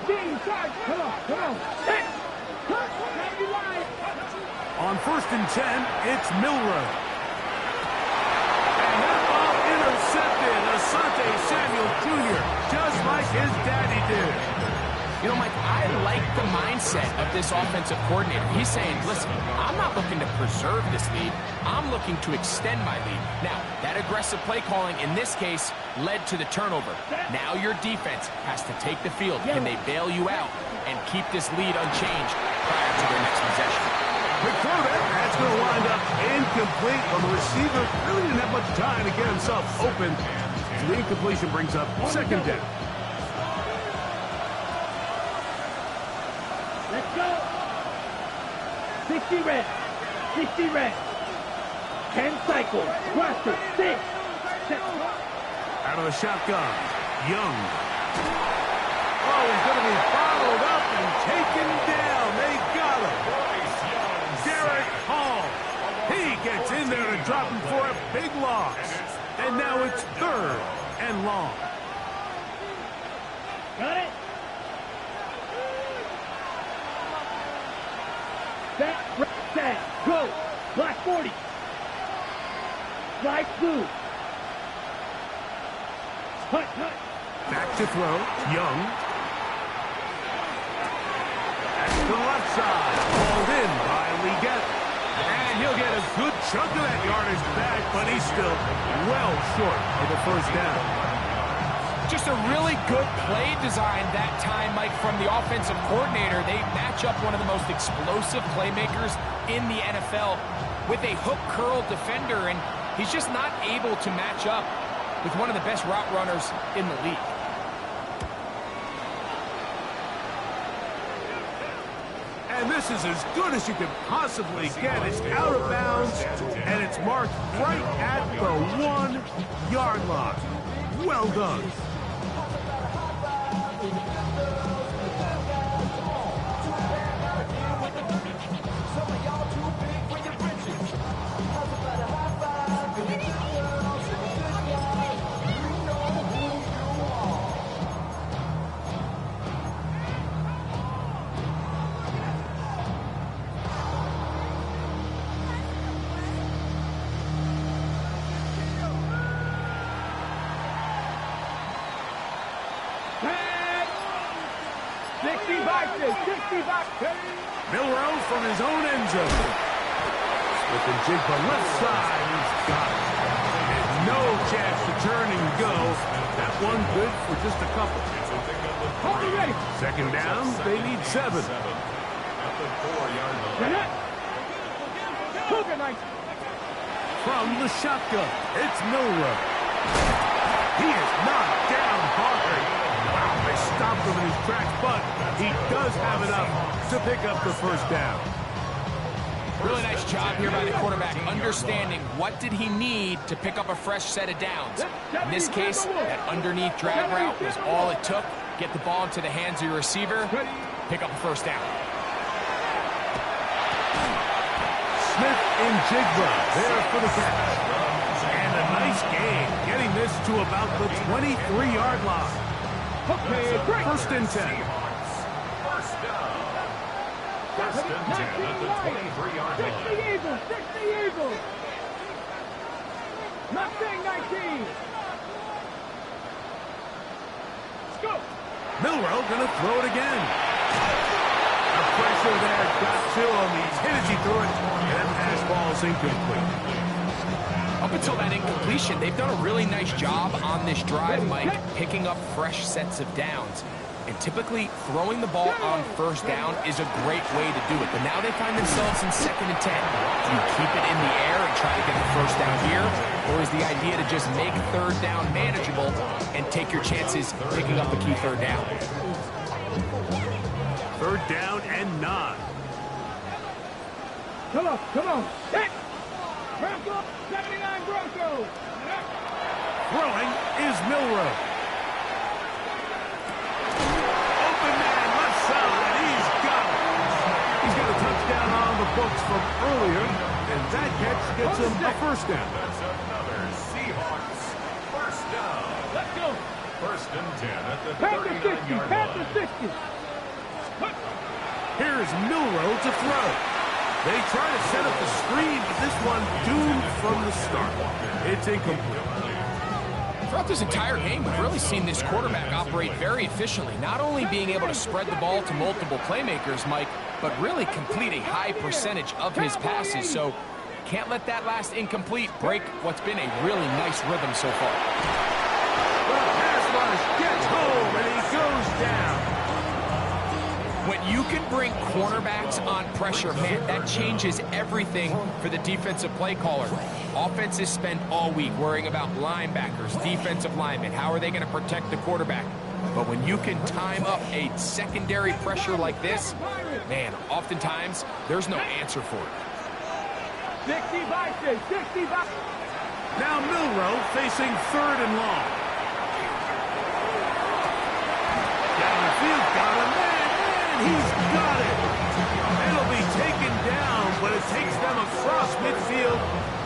Come on. Set. Cut. Now you line. On 1st and 10, it's Milroe. And that ball intercepted. Asante Samuel Jr., just like his daddy did. You know, Mike, I like the mindset of this offensive coordinator. He's saying, listen, I'm not looking to preserve this lead. I'm looking to extend my lead. Now, that aggressive play calling in this case led to the turnover. Now your defense has to take the field. Can they bail you out and keep this lead unchanged prior to their next possession? That's going to wind up incomplete on the receiver. Really didn't have much time to get himself open. So the incompletion brings up 2nd down. Let's go. 60 reps. 60 reps. 10 cycles. Watch it. 6. Out of the shotgun, Young. Oh, he's going to be followed up and taken down. They got him. Derek Hall. He gets in there to drop him for a big loss. And now it's 3rd and long. Got it. Set, go. Black 40. Slide blue. Hut. Back to throw, Young. Back to the left side, hauled in by Leggett. And he'll get a good chunk of that yardage back, but he's still well short of the 1st down. Just a really good play design that time, Mike, from the offensive coordinator. They match up one of the most explosive playmakers in the NFL with a hook curl defender, and he's just not able to match up with one of the best route runners in the league. And this is as good as you could possibly get. It's out of bounds, and it's marked right at the 1-yard line. Well done. Milroe from his own end zone. Smith and Jigba left side. He's got it. And no chance to turn and go. That one good for just a couple. Ready. 2nd down, they need 7. From the shotgun, it's Milroe. He is knocked down hard. Wow, they stopped him in his tracks, but he does have enough to pick up the 1st down. Really nice job here by the quarterback, understanding what did he need to pick up a fresh set of downs. In this case, that underneath drag route was all it took. Get the ball into the hands of your receiver, pick up a 1st down. Smith and Jigba there for the catch. And a nice gain, getting this to about the 23-yard line. Okay, 1st and 10. 1st down. 1st and 10 at the 23-yard line. 60 Eagles. Mustang 19. Let's go. Milroe gonna throw it again. The pressure there got to him. He's hit as he threw it, and that pass ball's incomplete. Up until that incompletion, they've done a really nice job on this drive, Mike, picking up fresh sets of downs. And typically, throwing the ball on 1st down is a great way to do it. But now they find themselves in 2nd and 10. Do you keep it in the air and try to get the 1st down here? Or is the idea to just make 3rd down manageable and take your chances picking up the key 3rd down? 3rd down and 9. Come on. Hit. Bronco, 79 Broncos. Throwing is Milroe. Open man, left side. He's got it. He's got a touchdown on the books from earlier, and that catch gets him a 1st down. That's another Seahawks 1st down. Let's go. 1st and 10 at the Panther 60. 39-yard Panther line. 60. Milroe to throw. They try to set up the screen, but this one doomed from the start. It's incomplete. Throughout this entire game, we've really seen this quarterback operate very efficiently, not only being able to spread the ball to multiple playmakers, Mike, but really complete a high percentage of his passes. So can't let that last incomplete break what's been a really nice rhythm so far. The pass rush gets home, and he goes down. When you can bring cornerbacks on pressure, man, that changes everything for the defensive play caller. Offenses spend all week worrying about linebackers, defensive linemen. How are they going to protect the quarterback? But when you can time up a secondary pressure like this, man, oftentimes there's no answer for it. 65. Now Milroe facing 3rd and long. Downfield, got him, and he's got it. It'll be taken down, but it takes them across midfield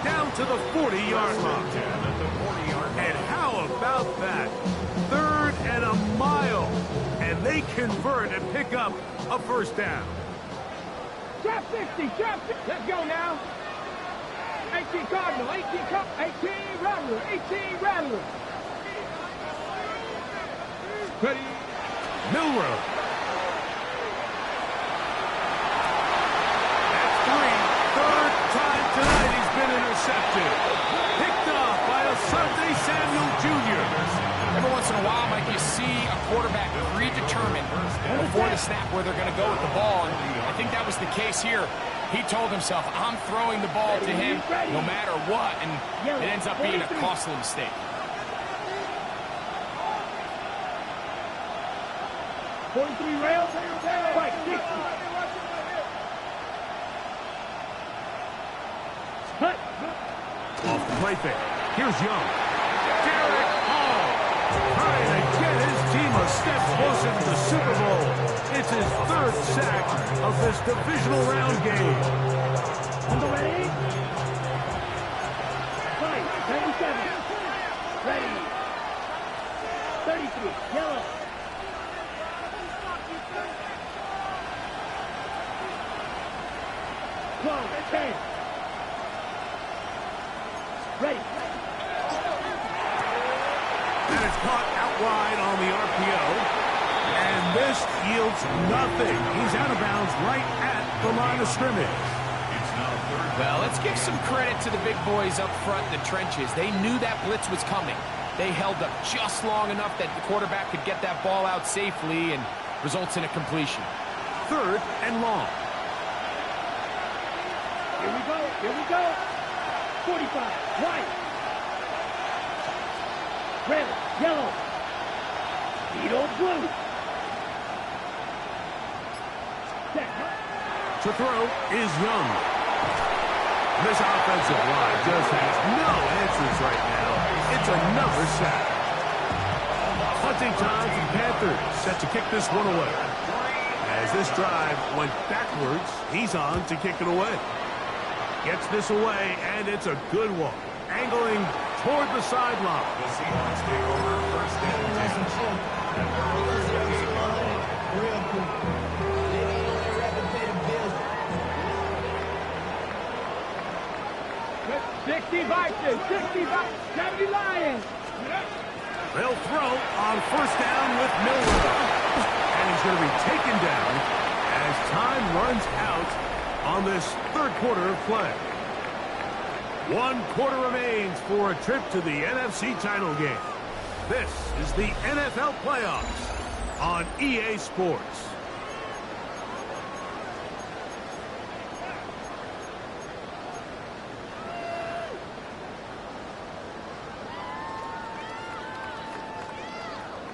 down to the 40-yard line. And how about that? 3rd and a mile, and they convert and pick up a first down. Drop 60. Let's go now. 18 Cardinal, 18 Rattler, 18 Rattler. Ready. Milroe. That's 3rd time tonight he's been intercepted. Picked off by Asante Samuel Jr. Every once in a while, Mike, you see a quarterback predetermined before the snap where they're going to go with the ball. And I think that was the case here. He told himself, I'm throwing the ball to him no matter what, and it ends up being a costly mistake. 43 rails, right, 60. Cut. Off the play fake. Here's Young. Derek Hall trying to get his team a step closer to the Super Bowl. It's his 3rd sack of this divisional round game. Number ready? Right, 77. Ready. 33, yellow. Close, 10. Ready. And it's caught out wide on the RPO. And this yields nothing. He's out of bounds right at the line of scrimmage. Well, let's give some credit to the big boys up front in the trenches. They knew that blitz was coming. They held up just long enough that the quarterback could get that ball out safely and results in a completion. 3rd and long. Here we go. 45, white. Red, yellow. Beetle, blue. To throw is Young. This offensive line just has no answers right now. It's another sack. Punting time for the Panthers, set to kick this one away. As this drive went backwards, he's on to kick it away. Gets this away, and it's a good one. Angling toward the sideline. The Seahawks take over 1st and 65, 70 Lions. They'll throw on 1st down with Milroe. And he's going to be taken down as time runs out on this 3rd quarter of play. 1 quarter remains for a trip to the NFC title game. This is the NFL playoffs on EA Sports.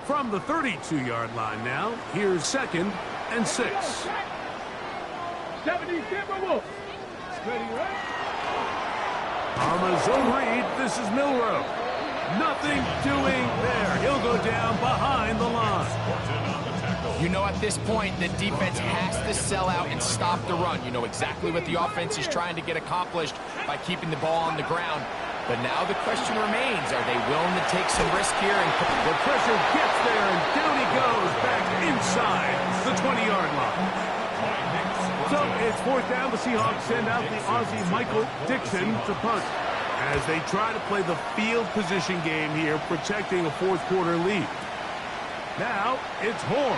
From the 32-yard line now, here's 2nd and 6. 70 Timberwolves. Ready, right? On the zone read, this is Milroe. Nothing doing there. He'll go down behind the line. You know, at this point, the defense has to sell out and stop the run. You know exactly what the offense is trying to get accomplished by keeping the ball on the ground. But now the question remains, are they willing to take some risk here? And the pressure gets there, and down he goes back inside the 20-yard line. It's fourth down. The Seahawks send out the Aussie Michael Dixon to punt as they try to play the field position game here, protecting a fourth-quarter lead. Now, it's Horn.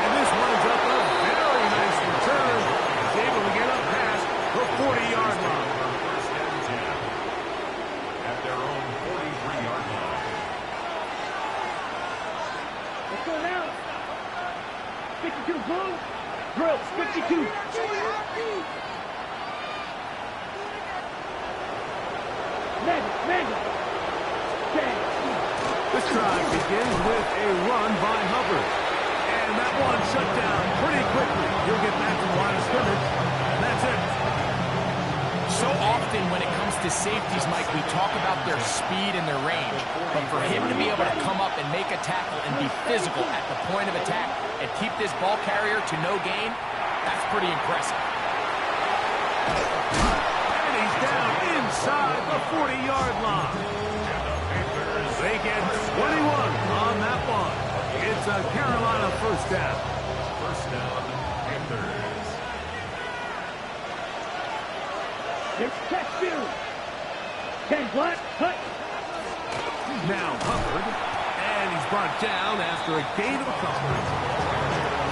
And this winds up a very nice return. He's able to get up past the 40-yard line. First and 10 at their own 43-yard line. Let's go now. 52 blue. Drills, 52. Mega. This drive begins with a run by Hubbard. And that one shut down pretty quickly. He'll get back to the line of scrimmage, and that's it. So often when it comes to safeties, Mike, we talk about their speed and their range. But for him to be able to come up and make a tackle and be physical at the point of attack and keep this ball carrier to no gain, that's pretty impressive. And he's down inside the 40-yard line. They get 21 on that one. It's a Carolina first down. First down, Panthers. Here's catch field. 10 block, cut. Now Hubbard, and he's brought down after a gain of a couple.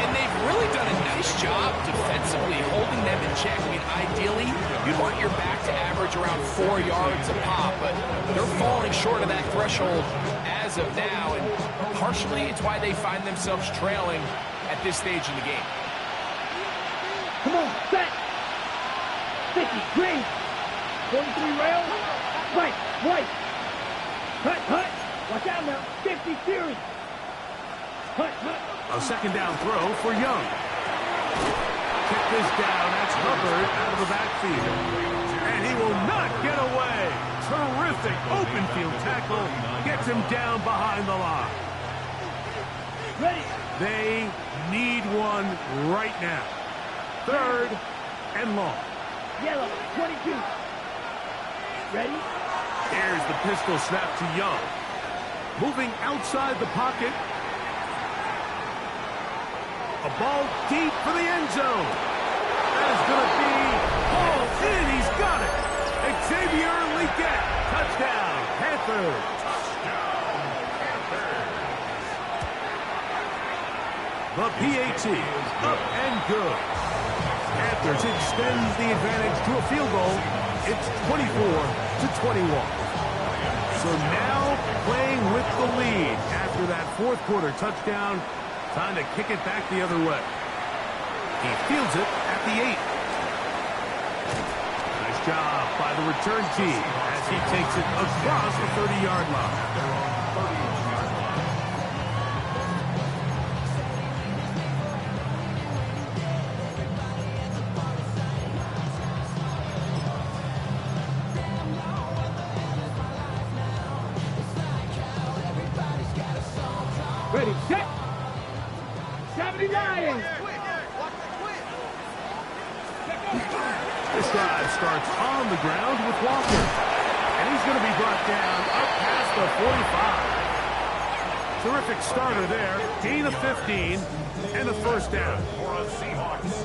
And they've really done a nice job defensively holding them in check. I mean, ideally, you'd want your back to average around 4 yards a pop, but they're falling short of that threshold as of now, and partially it's why they find themselves trailing at this stage in the game. Come on, set. 50, green. 43 rail. Right, white. Cut. Watch out now. 50 series. Cut. A second down throw for Young. Kick this down. That's Hubbard out of the backfield. And he will not get away. Terrific open field tackle. Gets him down behind the line. Ready. They need one right now. Third and long. Yellow, 22. Ready? Here's the pistol snap to Young. Moving outside the pocket. A ball deep for the end zone. That is going to be hauled in. He's got it. Xavier Legette. Touchdown, Panthers. The PAT is up and good. Panthers extends the advantage to a field goal. It's 24-21. So now playing with the lead after that fourth quarter touchdown. Time to kick it back the other way. He fields it at the 8. Nice job by the return team as he takes it across the 30-yard line. Ready, set. 79. This drive starts on the ground with Walker. And he's going to be brought down up past the 45. Terrific starter there. Gain of 15 and a first down.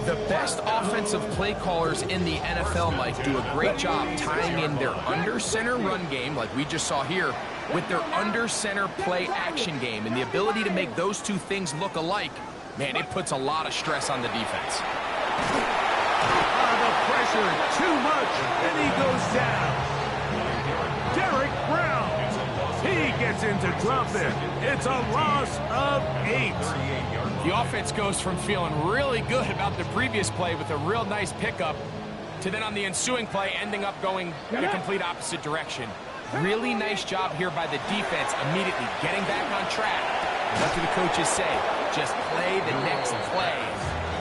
The best offensive play callers in the NFL, Mike, do a great job tying in their under-center run game, like we just saw here, with their under-center play action game. And the ability to make those two things look alike, man, it puts a lot of stress on the defense. The pressure, too much, and he goes down. Derek Brown. He gets into drop there. It's a loss of 8. The offense goes from feeling really good about the previous play with a real nice pickup to then on the ensuing play ending up going the complete opposite direction. Really nice job here by the defense immediately getting back on track. And what do the coaches say? Just play the next play.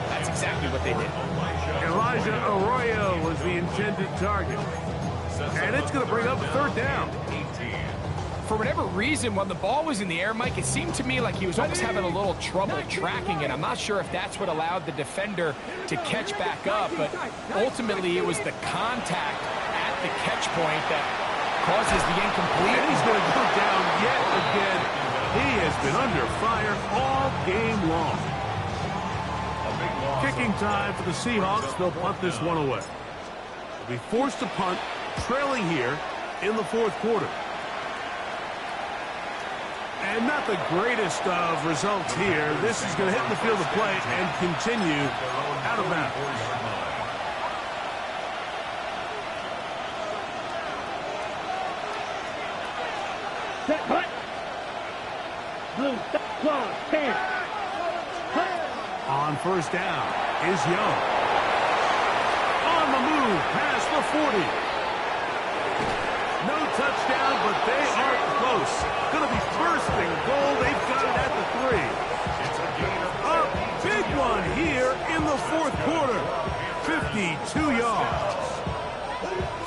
That's exactly what they did. Elijah Arroyo was the intended target. And it's going to bring up a third down. For whatever reason, when the ball was in the air, Mike, it seemed to me like he was almost having a little trouble tracking it. I'm not sure if that's what allowed the defender to catch back up, but ultimately it was the contact at the catch point that causes the incomplete. And he's going to go down yet again. He has been under fire all game Waiting time for the Seahawks. They'll punt this one away. They'll be forced to punt, trailing here in the fourth quarter. And not the greatest of results here. This is going to hit the field of play and continue out of bounds. Set, hut. Blue, claw, 10. Hut. On first down is Young. On the move, past the 40. No touchdown, but they are close. Going to be first and goal. They've got it at the 3. A big one here in the fourth quarter. 52 yards.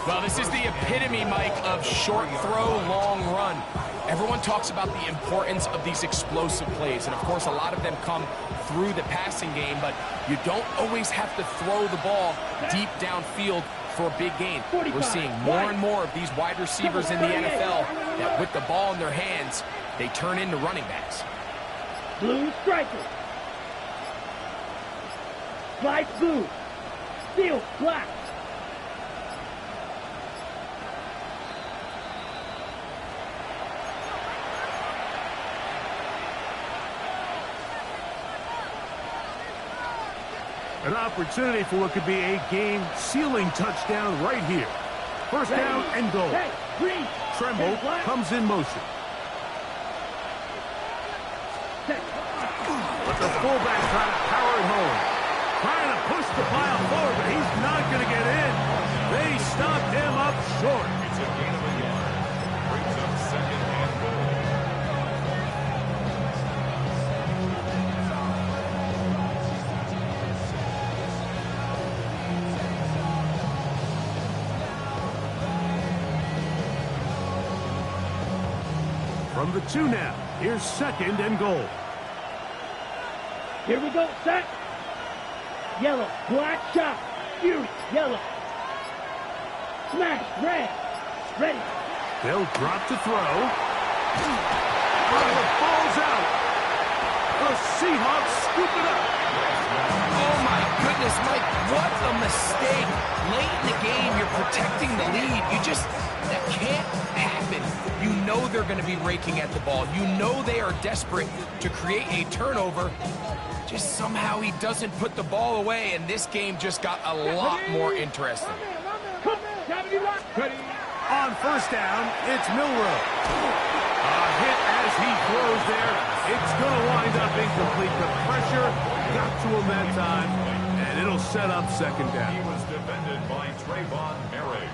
Well, this is the epitome, Mike, of short throw, long run. Everyone talks about the importance of these explosive plays, and of course a lot of them come through the passing game, but you don't always have to throw the ball deep downfield for a big gain. We're seeing more and more of these wide receivers in the NFL that with the ball in their hands, they turn into running backs. Blue striker. Slide blue. Steel black. An opportunity for what could be a game-sealing touchdown right here. First down and goal. Tremble comes in motion. But the fullback trying to power it home. Trying to push the pile forward, but he's not going to get in. They stopped him up short. It's a gain of a yard. Brings up second and goal. From the 2 now, here's second and goal. Here we go, set. Yellow, black shot. Fury, yellow. Smash, red. Ready. They'll drop to throw. Oh, the ball's out. The Seahawks scoop it up. Oh my goodness, Mike, what a mistake. Late in the game, you're protecting the lead. That can't happen. You know they're going to be raking at the ball. You know they are desperate to create a turnover. Just somehow he doesn't put the ball away, and this game just got a lot more interesting. On first down, it's Milroe. A hit as he throws there. It's going to wind up incomplete. The pressure got to him that time, and it'll set up second down. He was defended by Trayvon Merrick.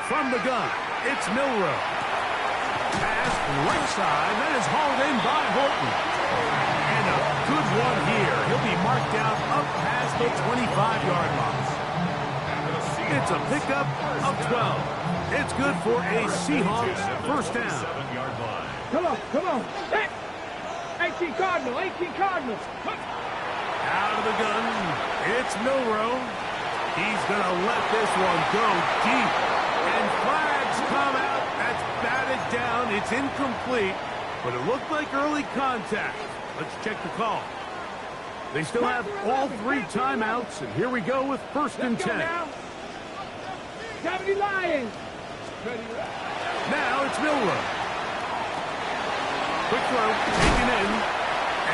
From the gun, it's Milroe. Pass right side, that is hauled in by Horton. And a good one here. He'll be marked down up past the 25-yard line. It's a pickup of 12. It's good for a Seahawks first down. 7-yard line. Come on. Set. 18 Cardinal. Out of the gun, it's Milroe. He's going to let this one go deep. And flags come out. That's batted down. It's incomplete. But it looked like early contact. Let's check the call. They still have all 3 timeouts. And here we go with first and 10. Deputy Lions. Now it's Milroe. Quick throw, taken in.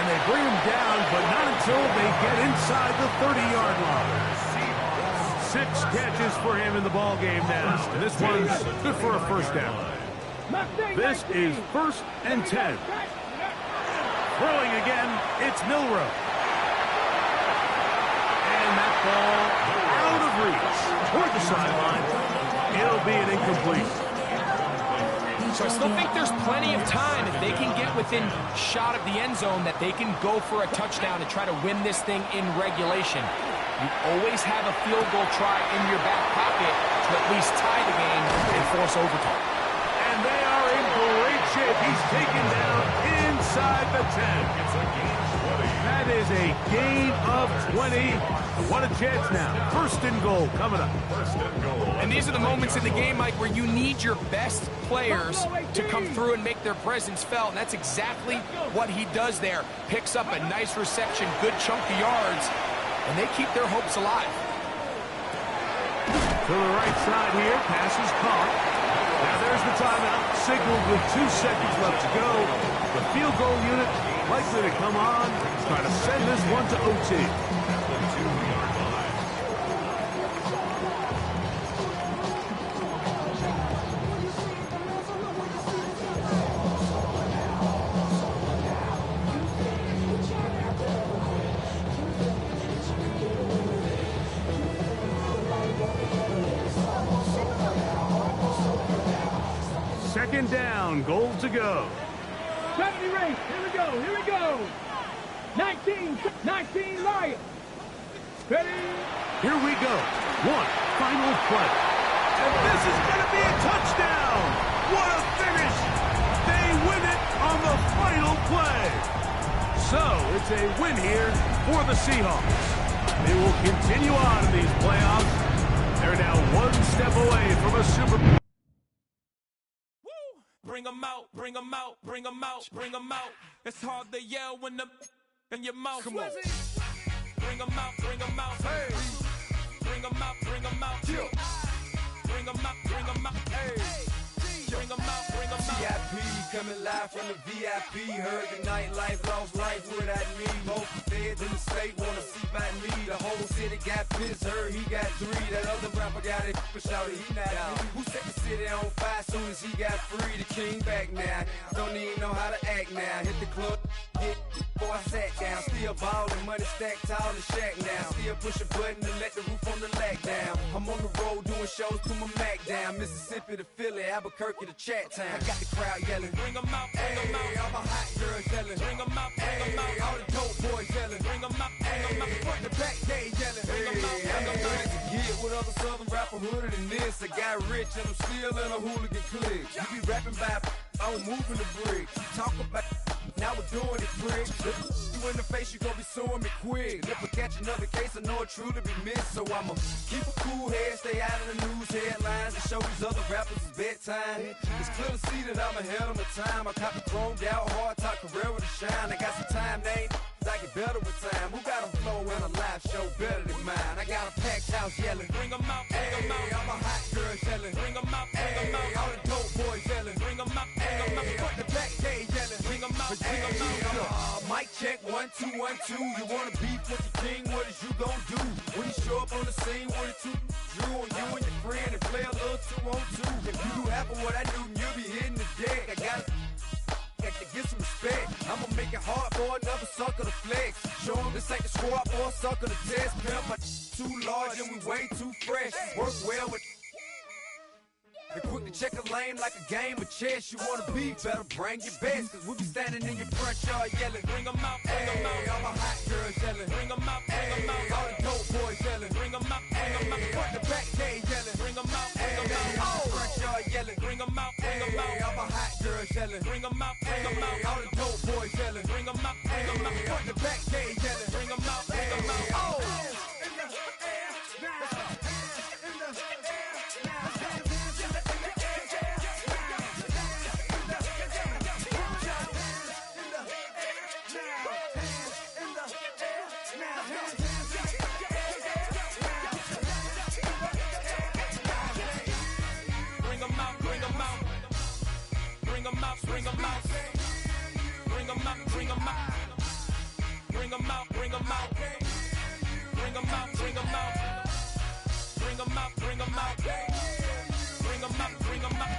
And they bring him down, but not until they get inside the 30-yard line. 6 catches for him in the ball game now. And this one's good for a first down. This is first and 10. Throwing again, it's Milroe. And that ball out of reach toward the sideline. It'll be an incomplete. So I still think there's plenty of time if they can get within shot of the end zone that they can go for a touchdown and try to win this thing in regulation. You always have a field goal try in your back pocket to at least tie the game and force overtime. And they are in great shape. He's taken down inside the 10. It's a gain of 20. That is a gain of 20. What a chance now. First and goal coming up. First and goal. And these are the moments in the game, Mike, where you need your best players to come through and make their presence felt. And that's exactly what he does there. Picks up a nice reception, good chunk of yards, and they keep their hopes alive. To the right side here, pass is caught. Now there's the timeout, signaled with 2 seconds left to go. The field goal unit likely to come on, try to send this one to OT. At the 2-yard line. Second down, goal to go. 70 race. Here we go. Here we go. 19 Lions. Ready? Here we go. One final play. And this is going to be a touchdown. What a finish. They win it on the final play. So it's a win here for the Seahawks. They will continue on in these playoffs. They're now one step away from a Super Bowl. Bring them out, bring them out, bring them out, bring them out. It's hard to yell when the in your mouth. Come on. Bring them out, bring them out. Hey. Bring them out, bring them out. Bring them out, bring them out. Hey. Bring them out, bring them out. VIP coming live from the VIP. Heard the nightlife, lost life without me. Most feds in the state wanna see by me. The whole city got pissed, heard he got 3. That other rapper got it, but shouted he not out. Who set the city on fire soon as he got free? The king back now, don't even know how to act now. Hit the club, hit, boy I sat down. Still ballin', money stacked tall in shack now. Still push a button to let the roof on the lag down. I'm on the road doing shows, put my Mac down. Mississippi to Philly, Albuquerque to Chat Town. I got the crowd yelling, bring them out, bring them out. All my hot girls yelling, bring them out, bring them out. All the dope boys yelling, bring them out, bring them out. Front the back, they yelling, bring them out, bring them out. Get with other southern rapper hooded than this. I got rich and I'm still in a hooligan clique. You be rapping by, I'm moving the bricks. Talk about, now we're doing it, prick. You in the face, you gon' be suing me quick. If I catch another case, I know it truly be missed. So I'ma keep a cool head, stay out of the news headlines, and show these other rappers it's bedtime. It's clear to see that I'm ahead of my time. I cop the chromed out, hard top career with a shine. I got some time, name. I get better with time. Who got a flow and a live show better than mine? I got a packed house yelling, bring them out, bring them out. All my hot girls yelling, bring them out, bring them out. All the dope boys yelling, bring them out, bring them out. Front the back, they yelling, bring them out, bring them out. Mic check, 1 2 1 2. You wanna beef with the king? What is you gon' do when you show up on the scene with a 2 Drew on you and your friend and play a little 2 on 2? If you do half of what I do, you'll be hitting the deck. I got to get some respect. I'ma make it hard for another sucker to flex. Show 'em this ain't the squad for a sucker to test. Pimp my too large and we way too fresh. Work well with and quick to check a lane like a game of chess. You wanna be better, bring your best. Cause we be standing in your front yard yelling, bring them out, bring them out. All my hot girls yelling, bring them out, bring them out. All the dope boys yelling, bring them out, bring them out. Front the back, they yelling, bring them out, bring them out. All the front yard yelling, bring them out, bring them out. All my hot girls yelling, bring them out, bring them out. All the dope boys yelling, bring them out, bring them out. Front the back, they yelling, bring them out, bring them out. Oh! Bring them out, bring them out, bring them out, bring them out, bring them out, bring them out, bring them out, bring them out, bring them out, bring them out, bring them out.